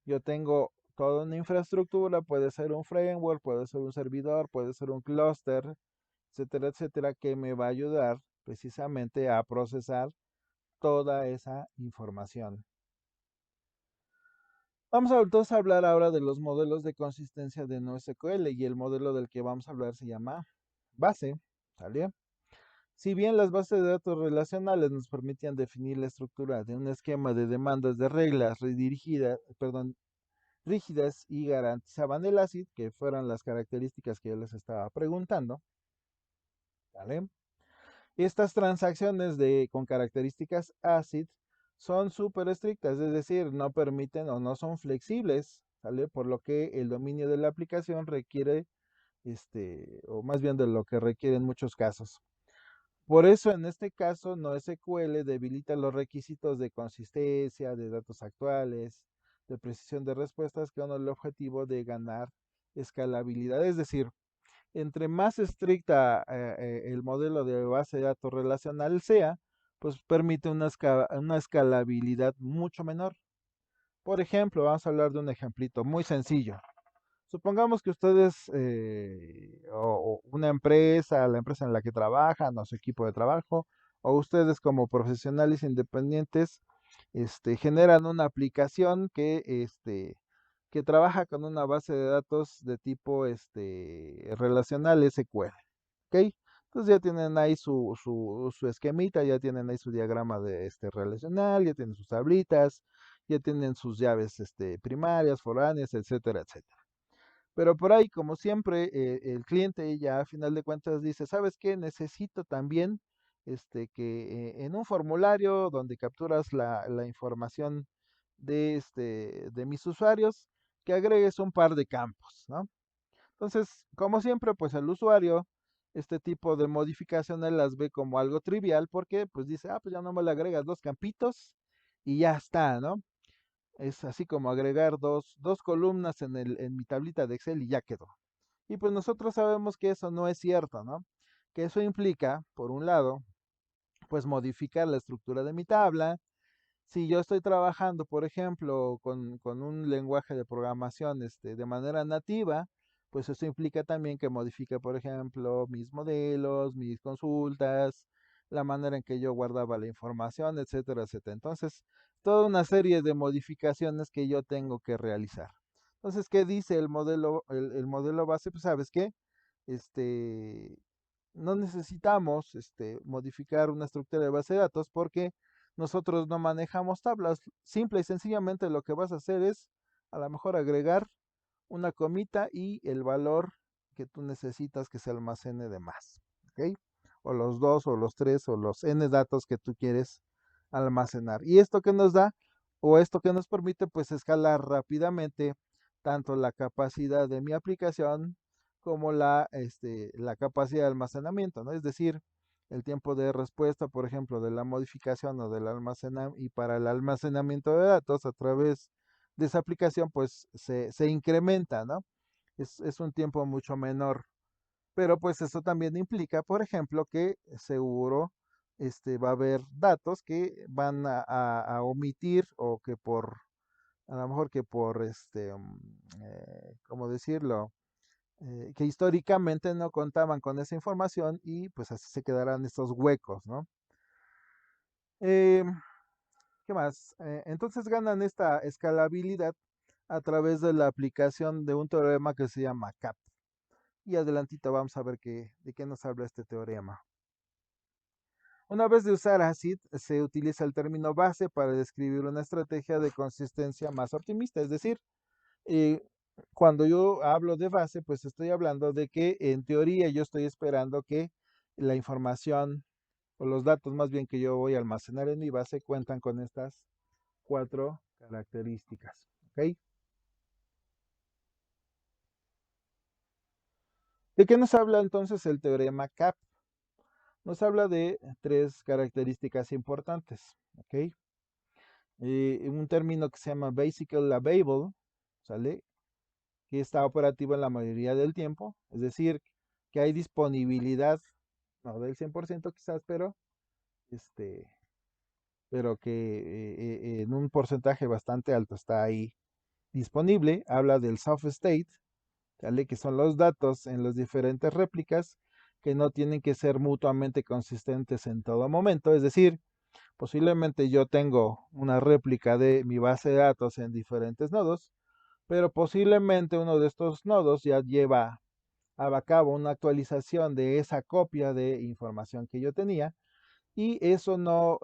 yo tengo toda una infraestructura, puede ser un framework, puede ser un servidor, puede ser un clúster, etcétera, que me va a ayudar precisamente a procesar toda esa información. Vamos a entonces a hablar ahora de los modelos de consistencia de NoSQL y el modelo del que vamos a hablar se llama base, ¿sale? Si bien las bases de datos relacionales nos permitían definir la estructura de un esquema de demandas de reglas rígidas y garantizaban el ACID, que fueron las características que yo les estaba preguntando, ¿vale? Estas transacciones con características ACID son súper estrictas, es decir, no permiten o no son flexibles, ¿sale? Por lo que el dominio de la aplicación requiere, o más bien de lo que requiere en muchos casos. Por eso, en este caso, NoSQL debilita los requisitos de consistencia, de datos actuales, de precisión de respuestas, con el objetivo de ganar escalabilidad. Es decir, entre más estricta el modelo de base de datos relacional sea, pues permite una escalabilidad mucho menor. Por ejemplo, vamos a hablar de un ejemplito muy sencillo. Supongamos que ustedes, o una empresa, la empresa en la que trabajan, o su equipo de trabajo, o ustedes como profesionales independientes, generan una aplicación que trabaja con una base de datos de tipo, relacional SQL. ¿Ok? Entonces ya tienen ahí su esquemita, ya tienen ahí su diagrama de relacional, ya tienen sus tablitas, ya tienen sus llaves primarias, foráneas, etcétera, etcétera. Pero por ahí, como siempre, el cliente ya a final de cuentas dice, ¿sabes qué? Necesito también que en un formulario donde capturas la información de mis usuarios, que agregues un par de campos, ¿no? Entonces, como siempre, pues el usuario, este tipo de modificaciones las ve como algo trivial porque pues dice, ah, pues ya no me le agregas dos campitos y ya está, ¿no? Es así como agregar dos columnas en mi tablita de Excel y ya quedó. Y pues nosotros sabemos que eso no es cierto, ¿no? Que eso implica, por un lado, pues modificar la estructura de mi tabla. Si yo estoy trabajando, por ejemplo, con un lenguaje de programación de manera nativa, pues eso implica también que modifique, por ejemplo, mis modelos, mis consultas, la manera en que yo guardaba la información, etcétera, etcétera. Entonces, toda una serie de modificaciones que yo tengo que realizar. Entonces, ¿qué dice el modelo base? Pues, ¿sabes qué? Este, no necesitamos modificar una estructura de base de datos porque nosotros no manejamos tablas. Simple y sencillamente lo que vas a hacer es a lo mejor agregar una comita y el valor que tú necesitas que se almacene de más. ¿Ok? O los dos, o los tres, o los n datos que tú quieres almacenar. Y esto que nos da, o esto que nos permite, pues escalar rápidamente tanto la capacidad de mi aplicación como la capacidad de almacenamiento, ¿no? Es decir, el tiempo de respuesta, por ejemplo, de la modificación o del almacenamiento y para el almacenamiento de datos a través de esa aplicación, pues se incrementa, ¿no? Es un tiempo mucho menor. Pero pues eso también implica, por ejemplo, que seguro va a haber datos que van a omitir o que a lo mejor que por, ¿cómo decirlo? Que históricamente no contaban con esa información y pues así se quedarán estos huecos, ¿no? Eh, ¿Qué más? Entonces ganan esta escalabilidad a través de la aplicación de un teorema que se llama CAP. Y adelantito vamos a ver de qué nos habla este teorema. Una vez de usar ACID, se utiliza el término base para describir una estrategia de consistencia más optimista. Es decir, eh, cuando yo hablo de base, pues estoy hablando de que en teoría yo estoy esperando que la información o los datos más bien que yo voy a almacenar en mi base cuentan con estas cuatro características. ¿Ok? ¿De qué nos habla entonces el teorema CAP? Nos habla de tres características importantes. ¿Ok? Un término que se llama Basically Available, ¿sale? Que está operativo en la mayoría del tiempo, es decir, que hay disponibilidad, no del 100% quizás, este, pero que en un porcentaje bastante alto está ahí disponible. Habla del soft state, ¿sale? Que son los datos en las diferentes réplicas que no tienen que ser mutuamente consistentes en todo momento, es decir, posiblemente yo tengo una réplica de mi base de datos en diferentes nodos, pero posiblemente uno de estos nodos ya lleva a cabo una actualización de esa copia de información que yo tenía y eso no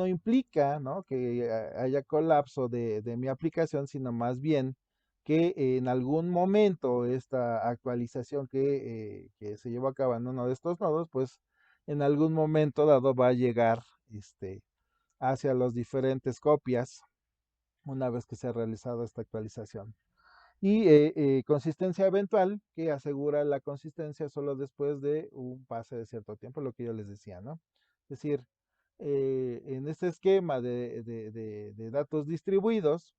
implica, ¿no? Que haya colapso de mi aplicación, sino más bien que en algún momento esta actualización que se llevó a cabo en uno de estos nodos, pues en algún momento dado va a llegar hacia las diferentes copias una vez que se ha realizado esta actualización. Y consistencia eventual, que asegura la consistencia solo después de un pase de cierto tiempo, lo que yo les decía, ¿no? Es decir, en este esquema de datos distribuidos,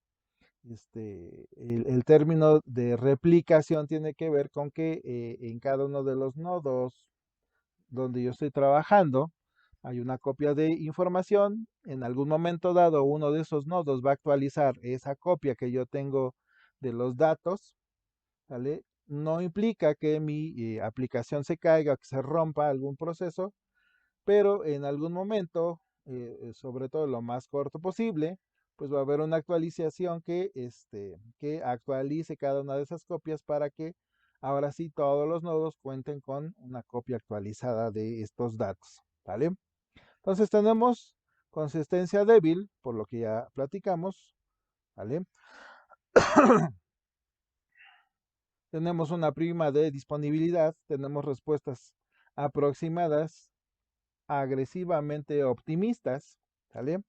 el término de replicación tiene que ver con que en cada uno de los nodos donde yo estoy trabajando, hay una copia de información. En algún momento dado, uno de esos nodos va a actualizar esa copia que yo tengo de los datos, ¿vale? No implica que mi aplicación se caiga, que se rompa algún proceso, pero en algún momento, sobre todo lo más corto posible, pues va a haber una actualización que actualice cada una de esas copias para que ahora sí todos los nodos cuenten con una copia actualizada de estos datos, ¿vale? Entonces tenemos consistencia débil, por lo que ya platicamos, ¿vale? Tenemos una prima de disponibilidad, tenemos respuestas aproximadas, agresivamente optimistas, ¿vale?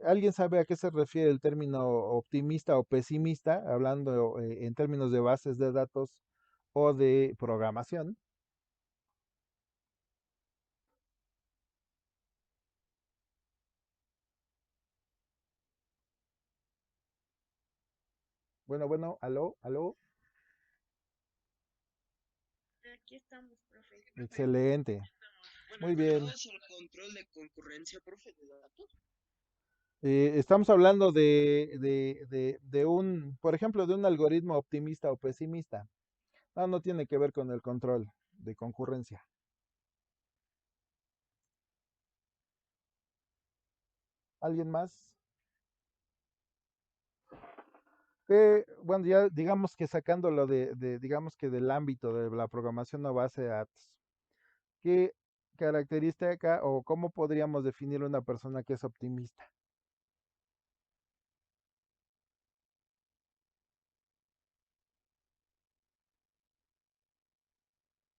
¿Alguien sabe a qué se refiere el término optimista o pesimista, hablando en términos de bases de datos o de programación? Bueno, bueno, aló, aló. Aquí estamos, profe. Sí, profe. Excelente. Bueno, Muy bien. relacionados al control de concurrencia, profe, de datos. Estamos hablando de un, por ejemplo, de un algoritmo optimista o pesimista. No, no tiene que ver con el control de concurrencia. ¿Alguien más? Bueno, ya digamos que sacándolo digamos que del ámbito de la programación o base de datos, ¿qué característica o cómo podríamos definir una persona que es optimista?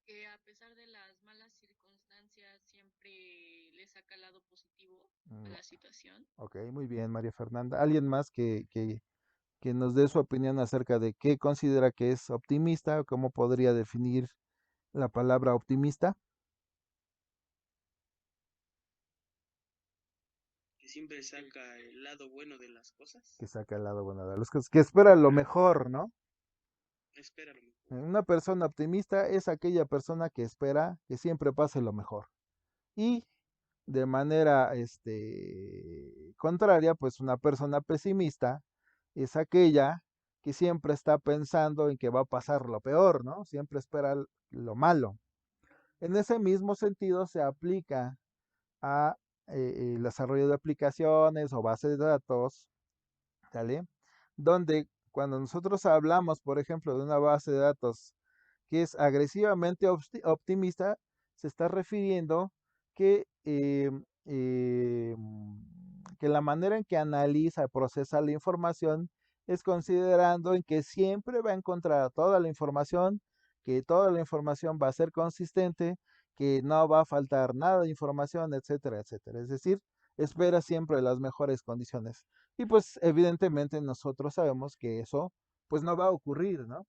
Que a pesar de las malas circunstancias siempre le saca el lado positivo a Mm, la situación. ok, muy bien, María Fernanda. ¿Alguien más que nos dé su opinión acerca de qué considera que es optimista o cómo podría definir la palabra optimista? Que siempre saca el lado bueno de las cosas. Que saca el lado bueno de las cosas, que espera lo mejor, ¿no? Espera lo mejor. Una persona optimista es aquella persona que espera que siempre pase lo mejor. Y de manera contraria, pues una persona pesimista es aquella que siempre está pensando en que va a pasar lo peor, ¿no? Siempre espera lo malo. En ese mismo sentido se aplica a el desarrollo de aplicaciones o bases de datos, ¿sale? Donde cuando nosotros hablamos, por ejemplo, de una base de datos que es agresivamente optimista, se está refiriendo que, que la manera en que analiza, procesa la información es considerando en que siempre va a encontrar toda la información, que toda la información va a ser consistente, que no va a faltar nada de información, etcétera, etcétera. Es decir, espera siempre las mejores condiciones. Y pues evidentemente nosotros sabemos que eso pues no va a ocurrir, ¿no?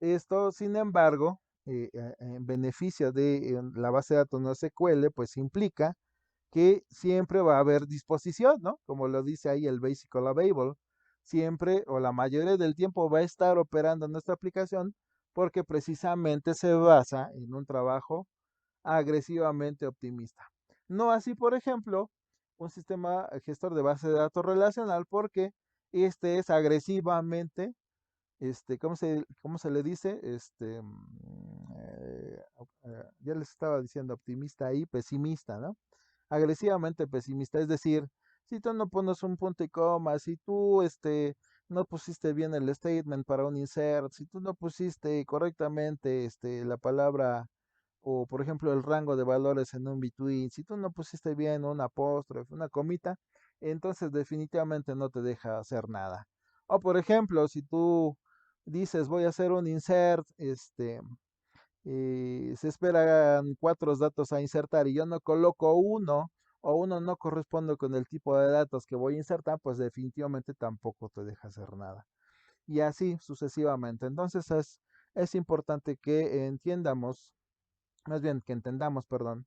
Esto, sin embargo, en beneficio de la base de datos no SQL, pues implica que siempre va a haber disposición, ¿no? Como lo dice ahí el Basic Available, siempre o la mayoría del tiempo va a estar operando nuestra aplicación porque precisamente se basa en un trabajo agresivamente optimista. No así, por ejemplo, un sistema gestor de base de datos relacional porque este es agresivamente ¿cómo se le dice? Ya les estaba diciendo optimista y pesimista, ¿no? Agresivamente pesimista, es decir, si tú no pones un punto y coma, si tú, no pusiste bien el statement para un insert, si tú no pusiste correctamente, la palabra o, por ejemplo, el rango de valores en un between, si tú no pusiste bien un apóstrofe, una comita, entonces definitivamente no te deja hacer nada. O, por ejemplo, si tú dices voy a hacer un insert, se esperan cuatro datos a insertar y yo no coloco uno o uno no corresponde con el tipo de datos que voy a insertar, pues definitivamente tampoco te deja hacer nada. Y así sucesivamente. Entonces es importante que entiendamos, más bien que entendamos, perdón,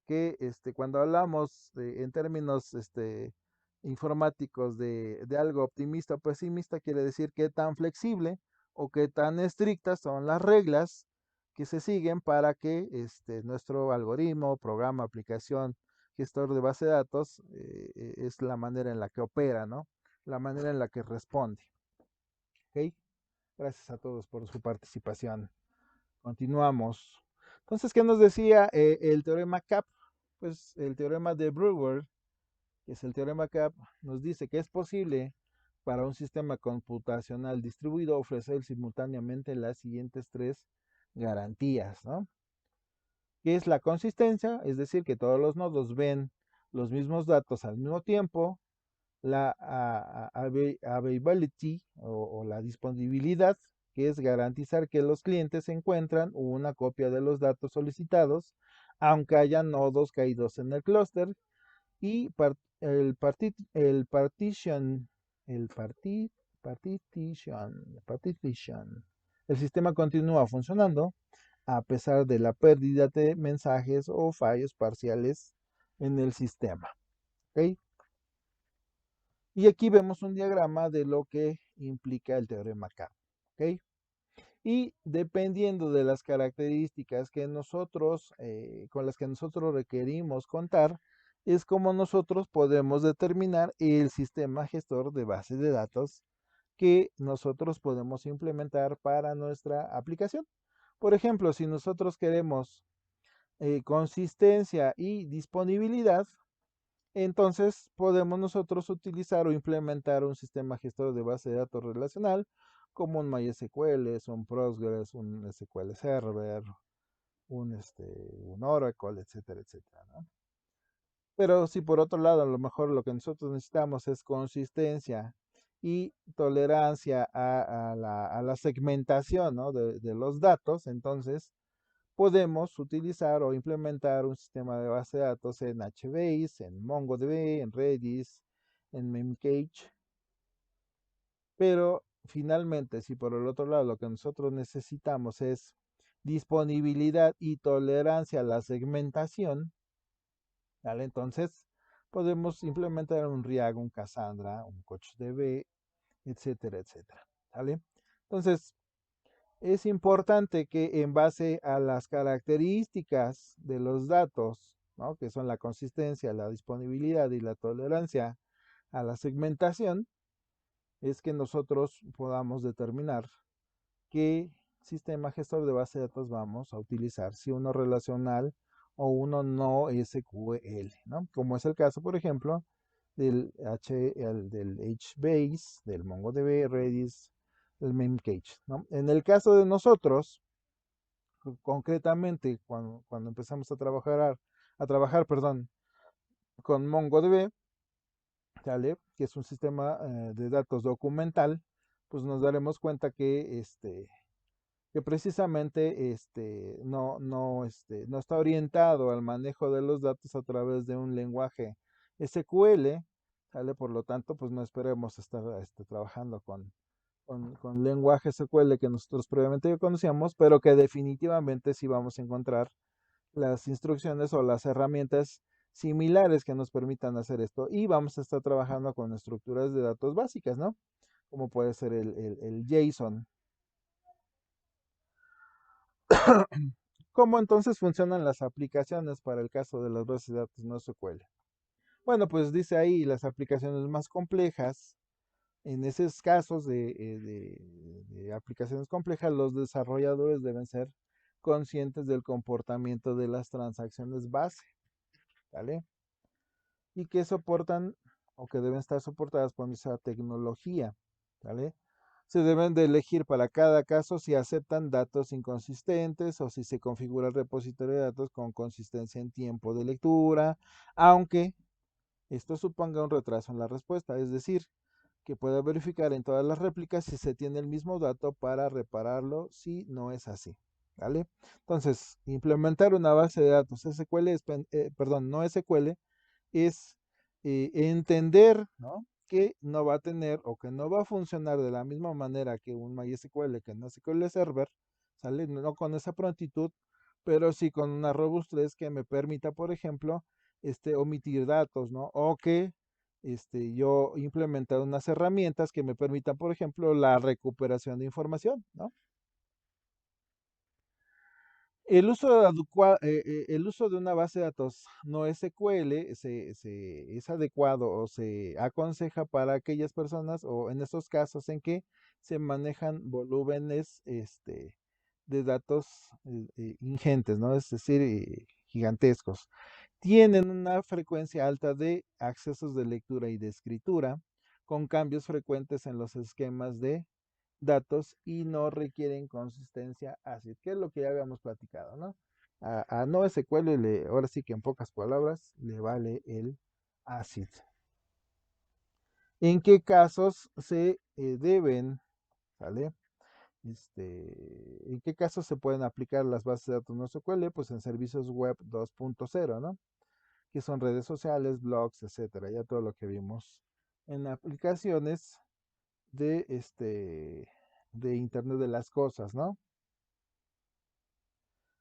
que cuando hablamos en términos informáticos de algo optimista o pesimista, quiere decir qué tan flexible o qué tan estrictas son las reglas que se siguen para que nuestro algoritmo, programa, aplicación, gestor de base de datos es la manera en la que opera, ¿no? La manera en la que responde. ¿Ok? Gracias a todos por su participación. Continuamos. Entonces, ¿qué nos decía el teorema CAP? Pues el teorema de Brewer, que es el teorema CAP, nos dice que es posible para un sistema computacional distribuido ofrecer simultáneamente las siguientes tres garantías, ¿no? Que es la consistencia, es decir, que todos los nodos ven los mismos datos al mismo tiempo, la availability o la disponibilidad, que es garantizar que los clientes encuentran una copia de los datos solicitados, aunque haya nodos caídos en el clúster, y el partition, partition. El sistema continúa funcionando a pesar de la pérdida de mensajes o fallos parciales en el sistema. ¿Ok? Y aquí vemos un diagrama de lo que implica el teorema K. ¿Ok? Y dependiendo de las características que nosotros, con las que nosotros requerimos contar, es como nosotros podemos determinar el sistema gestor de base de datos que nosotros podemos implementar para nuestra aplicación. Por ejemplo, si nosotros queremos consistencia y disponibilidad, entonces podemos nosotros utilizar o implementar un sistema gestor de base de datos relacional como un MySQL, un Postgres, un SQL Server, un Oracle, etcétera, etcétera, ¿no? Pero si por otro lado a lo mejor lo que nosotros necesitamos es consistencia y tolerancia a la segmentación, ¿no? de los datos, entonces podemos utilizar o implementar un sistema de base de datos en HBase, en MongoDB, en Redis, en Memcached. Pero finalmente, si por el otro lado lo que nosotros necesitamos es disponibilidad y tolerancia a la segmentación, ¿vale? Entonces podemos implementar un RIAG, un Cassandra, un CouchDB, etcétera, etcétera, ¿vale? Entonces, es importante que en base a las características de los datos, ¿no? Que son la consistencia, la disponibilidad y la tolerancia a la segmentación, es que nosotros podamos determinar qué sistema gestor de base de datos vamos a utilizar, si uno relacional o uno no SQL, ¿no? Como es el caso, por ejemplo, del HBase, del MongoDB, Redis, el Memcached, ¿no? En el caso de nosotros, concretamente, cuando empezamos a trabajar, perdón, con MongoDB, ¿sale? Que es un sistema de datos documental, pues nos daremos cuenta que precisamente no está orientado al manejo de los datos a través de un lenguaje SQL, ¿sale? Por lo tanto, pues no esperemos estar trabajando con lenguaje SQL que nosotros previamente ya conocíamos, pero que definitivamente sí vamos a encontrar las instrucciones o las herramientas similares que nos permitan hacer esto. Y vamos a estar trabajando con estructuras de datos básicas, ¿no? Como puede ser el JSON. ¿Cómo entonces funcionan las aplicaciones para el caso de las bases de datos no SQL? Bueno, pues dice ahí las aplicaciones más complejas. En esos casos de aplicaciones complejas, los desarrolladores deben ser conscientes del comportamiento de las transacciones base, ¿vale? Y que soportan o que deben estar soportadas por esa tecnología, ¿vale? Se deben de elegir para cada caso si aceptan datos inconsistentes o si se configura el repositorio de datos con consistencia en tiempo de lectura, aunque esto suponga un retraso en la respuesta, es decir, que pueda verificar en todas las réplicas si se tiene el mismo dato para repararlo si no es así, ¿vale? Entonces, implementar una base de datos SQL, no SQL, es entender, ¿no?, que no va a tener o que no va a funcionar de la misma manera que un MySQL, que un SQL Server, ¿sale? No con esa prontitud, pero sí con una robustez que me permita, por ejemplo, omitir datos, ¿no? O que yo implementar unas herramientas que me permitan, por ejemplo, la recuperación de información, ¿no? El uso de una base de datos no SQL es adecuado o se aconseja para aquellas personas o en esos casos en que se manejan volúmenes de datos ingentes, ¿no? Es decir, gigantescos. Tienen una frecuencia alta de accesos de lectura y de escritura, con cambios frecuentes en los esquemas de datos y no requieren consistencia ACID, que es lo que ya habíamos platicado, ¿no? A NoSQL, ahora sí que en pocas palabras, le vale el ACID. ¿En qué casos se deben, ¿sale? ¿En qué casos se pueden aplicar las bases de datos NoSQL? Pues en servicios web 2.0, ¿no? Que son redes sociales, blogs, etcétera, ya todo lo que vimos en aplicaciones de Internet de las cosas, ¿no?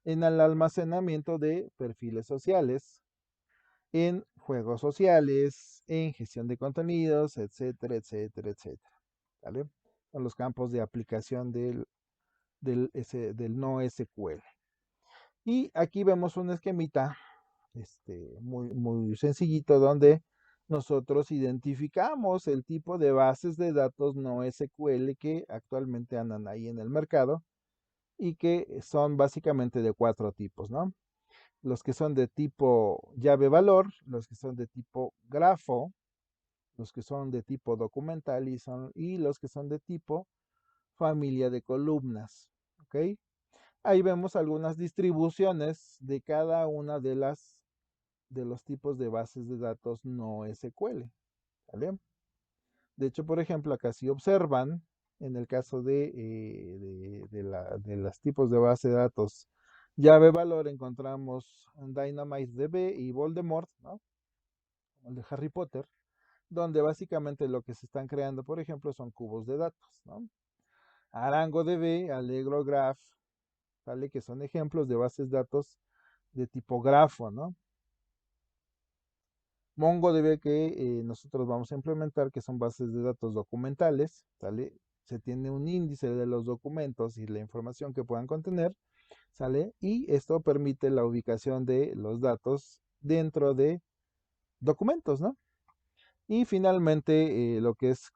En el almacenamiento de perfiles sociales, en juegos sociales, en gestión de contenidos, etcétera, etcétera, etcétera. ¿Vale? Son los campos de aplicación del no SQL. Y aquí vemos un esquemita muy, muy sencillito donde nosotros identificamos el tipo de bases de datos no SQL que actualmente andan ahí en el mercado y que son básicamente de 4 tipos, ¿no? Los que son de tipo llave-valor, los que son de tipo grafo, los que son de tipo documental y los que son de tipo familia de columnas, ¿ok? Ahí vemos algunas distribuciones de cada una de los tipos de bases de datos no SQL, ¿vale? De hecho, por ejemplo, acá si observan, en el caso de los tipos de base de datos llave valor, encontramos Dynamite DB y Voldemort, ¿no? Como el de Harry Potter, donde básicamente lo que se están creando, por ejemplo, son cubos de datos, ¿no? Arango DB, Allegro Graph, ¿vale? Que son ejemplos de bases de datos de tipo grafo, ¿no? MongoDB que nosotros vamos a implementar, que son bases de datos documentales, ¿sale? Se tiene un índice de los documentos y la información que puedan contener, ¿sale? Y esto permite la ubicación de los datos dentro de documentos, ¿no? Y finalmente lo que es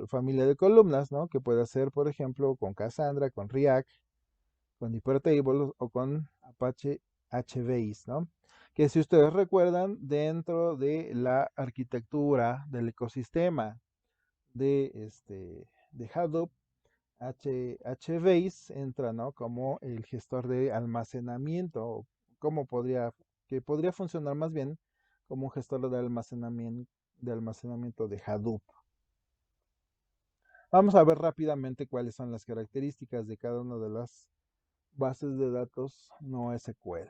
familia de columnas, ¿no? Que puede ser, por ejemplo, con Cassandra, con React, con Hypertable o con Apache HBase, ¿no? Que si ustedes recuerdan, dentro de la arquitectura del ecosistema de Hadoop, HBase entra, ¿no? Como el gestor de almacenamiento, que podría funcionar más bien como un gestor de almacenamiento de Hadoop. Vamos a ver rápidamente cuáles son las características de cada una de las bases de datos no SQL.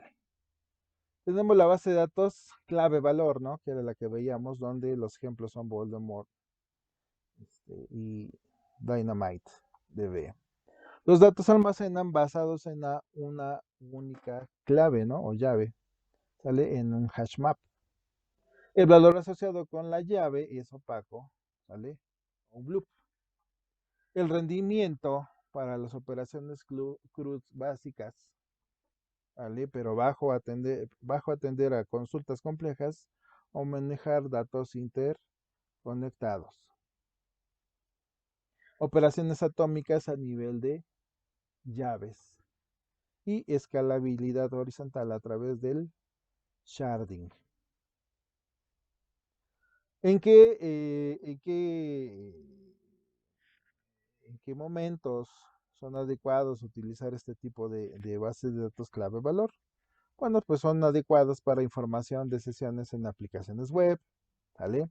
Tenemos la base de datos clave valor, ¿no? Que era la que veíamos, donde los ejemplos son Voldemort y Dynamite DB. Los datos se almacenan basados en una única clave, ¿no? O llave. Sale en un hash map. El valor asociado con la llave es opaco, ¿sale? O bloop. El rendimiento para las operaciones CRUD básicas, ¿vale? Pero bajo atender a consultas complejas o manejar datos interconectados. Operaciones atómicas a nivel de llaves. Y escalabilidad horizontal a través del sharding. ¿En qué momentos son adecuados utilizar este tipo de bases de datos clave valor? Bueno, pues son adecuados para información de sesiones en aplicaciones web, ¿vale?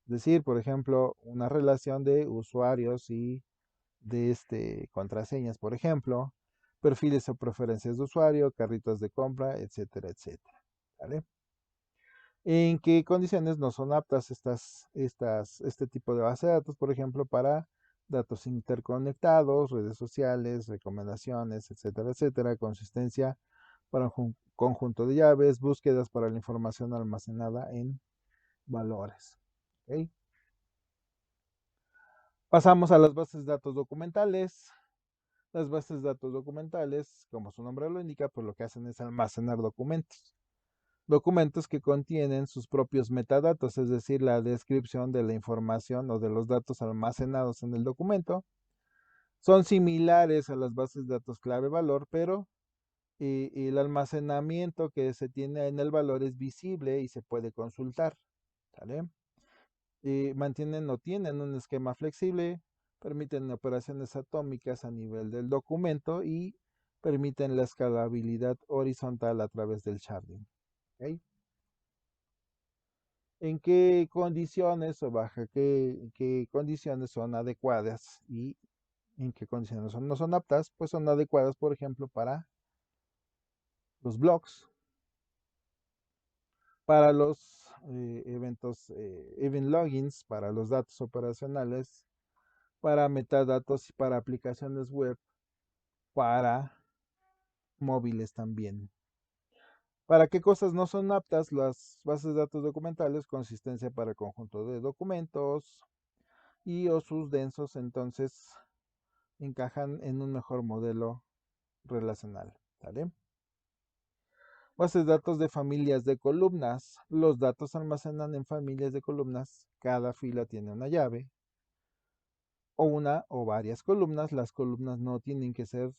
Es decir, por ejemplo, una relación de usuarios y de contraseñas, por ejemplo, perfiles o preferencias de usuario, carritos de compra, etcétera, etcétera, ¿vale? ¿En qué condiciones no son aptas este tipo de base de datos? Por ejemplo, para datos interconectados, redes sociales, recomendaciones, etcétera, etcétera, consistencia para un conjunto de llaves, búsquedas para la información almacenada en valores. ¿Ok? Pasamos a las bases de datos documentales. Las bases de datos documentales, como su nombre lo indica, pues lo que hacen es almacenar documentos. Documentos que contienen sus propios metadatos, es decir, la descripción de la información o de los datos almacenados en el documento. Son similares a las bases de datos clave-valor, pero el almacenamiento que se tiene en el valor es visible y se puede consultar. ¿Vale? Mantienen o tienen un esquema flexible, permiten operaciones atómicas a nivel del documento y permiten la escalabilidad horizontal a través del sharding. ¿Okay? ¿En qué condiciones o bajo qué condiciones son adecuadas y en qué condiciones no son aptas? Pues son adecuadas, por ejemplo, para los blogs, para los eventos, event logins, para los datos operacionales, para metadatos y para aplicaciones web, para móviles también. ¿Para qué cosas no son aptas las bases de datos documentales? Consistencia para el conjunto de documentos y o sus densos, entonces encajan en un mejor modelo relacional. ¿Vale? Bases de datos de familias de columnas. Los datos se almacenan en familias de columnas. Cada fila tiene una llave o una o varias columnas. Las columnas no tienen que ser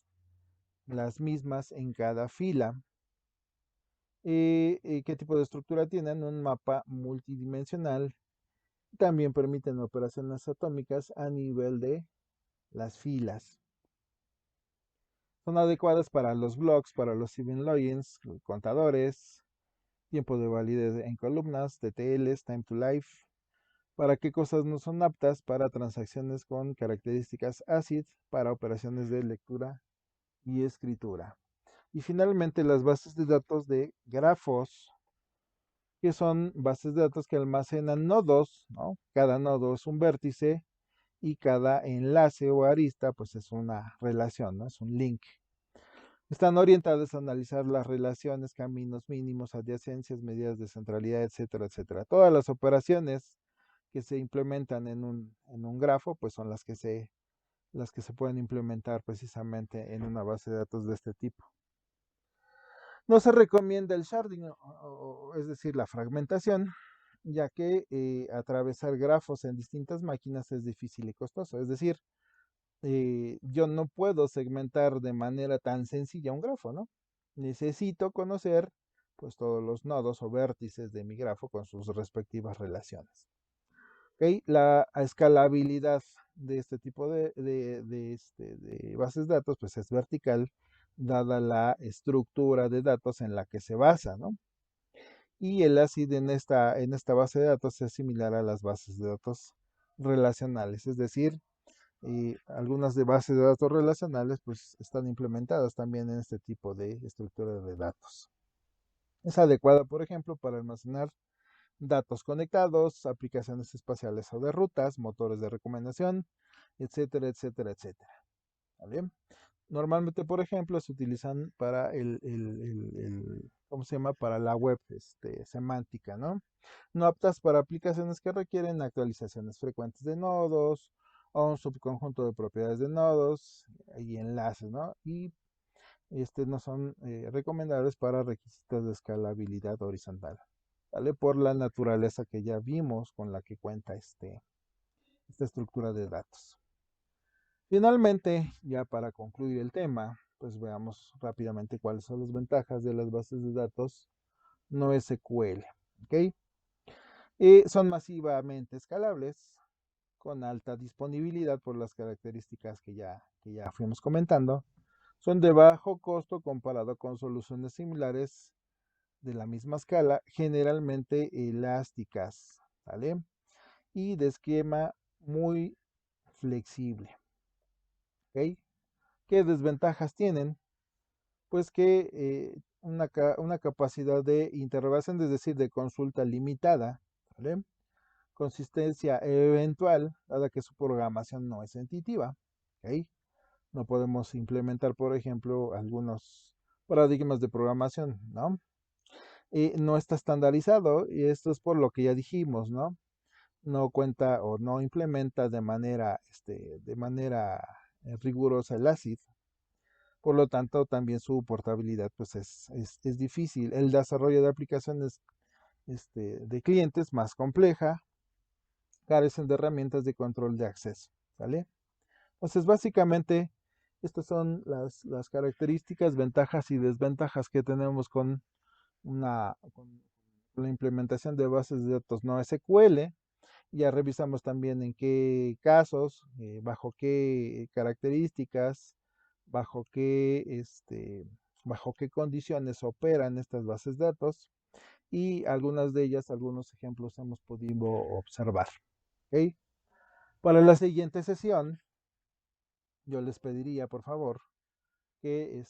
las mismas en cada fila. ¿Qué tipo de estructura tienen? Un mapa multidimensional. También permiten operaciones atómicas a nivel de las filas. Son adecuadas para los blocks, para los event logins, contadores, tiempo de validez en columnas, TTLs, time to life. ¿Para qué cosas no son aptas? Para transacciones con características ACID, para operaciones de lectura y escritura. Y finalmente las bases de datos de grafos, que son bases de datos que almacenan nodos, ¿no? Cada nodo es un vértice y cada enlace o arista pues es una relación, ¿no? Es un link. Están orientadas a analizar las relaciones, caminos mínimos, adyacencias, medidas de centralidad, etcétera, etcétera. Todas las operaciones que se implementan en un grafo pues son las que se pueden implementar precisamente en una base de datos de este tipo. No se recomienda el sharding, es decir, la fragmentación, ya que atravesar grafos en distintas máquinas es difícil y costoso. Es decir, yo no puedo segmentar de manera tan sencilla un grafo, ¿no? Necesito conocer pues todos los nodos o vértices de mi grafo con sus respectivas relaciones. ¿Okay? La escalabilidad de este tipo de bases de datos pues es vertical, dada la estructura de datos en la que se basa, ¿no? Y el ACID en esta base de datos es similar a las bases de datos relacionales, es decir, algunas de bases de datos relacionales pues están implementadas también en este tipo de estructura de datos. Es adecuada, por ejemplo, para almacenar datos conectados, aplicaciones espaciales o de rutas, motores de recomendación, etcétera, etcétera, etcétera. ¿Vale? Normalmente, por ejemplo, se utilizan para ¿cómo se llama? Para la web semántica, ¿no? No aptas para aplicaciones que requieren actualizaciones frecuentes de nodos o un subconjunto de propiedades de nodos y enlaces, ¿no? Y no son recomendables para requisitos de escalabilidad horizontal, ¿vale? Por la naturaleza que ya vimos con la que cuenta esta estructura de datos. Finalmente, ya para concluir el tema, pues veamos rápidamente cuáles son las ventajas de las bases de datos no SQL. ¿Ok? Son masivamente escalables, con alta disponibilidad por las características que ya fuimos comentando. Son de bajo costo comparado con soluciones similares de la misma escala, generalmente elásticas, ¿vale? Y de esquema muy flexible. ¿Ok? ¿Qué desventajas tienen? Pues que una capacidad de interrogación, es decir, de consulta limitada, ¿vale? Consistencia eventual, dada que su programación no es intuitiva, ¿ok? No podemos implementar, por ejemplo, algunos paradigmas de programación, ¿no? Y no está estandarizado, y esto es por lo que ya dijimos, ¿no? No cuenta o no implementa de manera rigurosa el ACID. Por lo tanto, también su portabilidad pues es difícil. El desarrollo de aplicaciones de clientes más compleja, carecen de herramientas de control de acceso, ¿vale? Entonces, básicamente, estas son las características, ventajas y desventajas que tenemos con la implementación de bases de datos no SQL. Ya revisamos también en qué casos, bajo qué características, bajo qué, bajo qué condiciones operan estas bases de datos y algunas de ellas, algunos ejemplos hemos podido observar. ¿Ok? Para la siguiente sesión, yo les pediría, por favor, que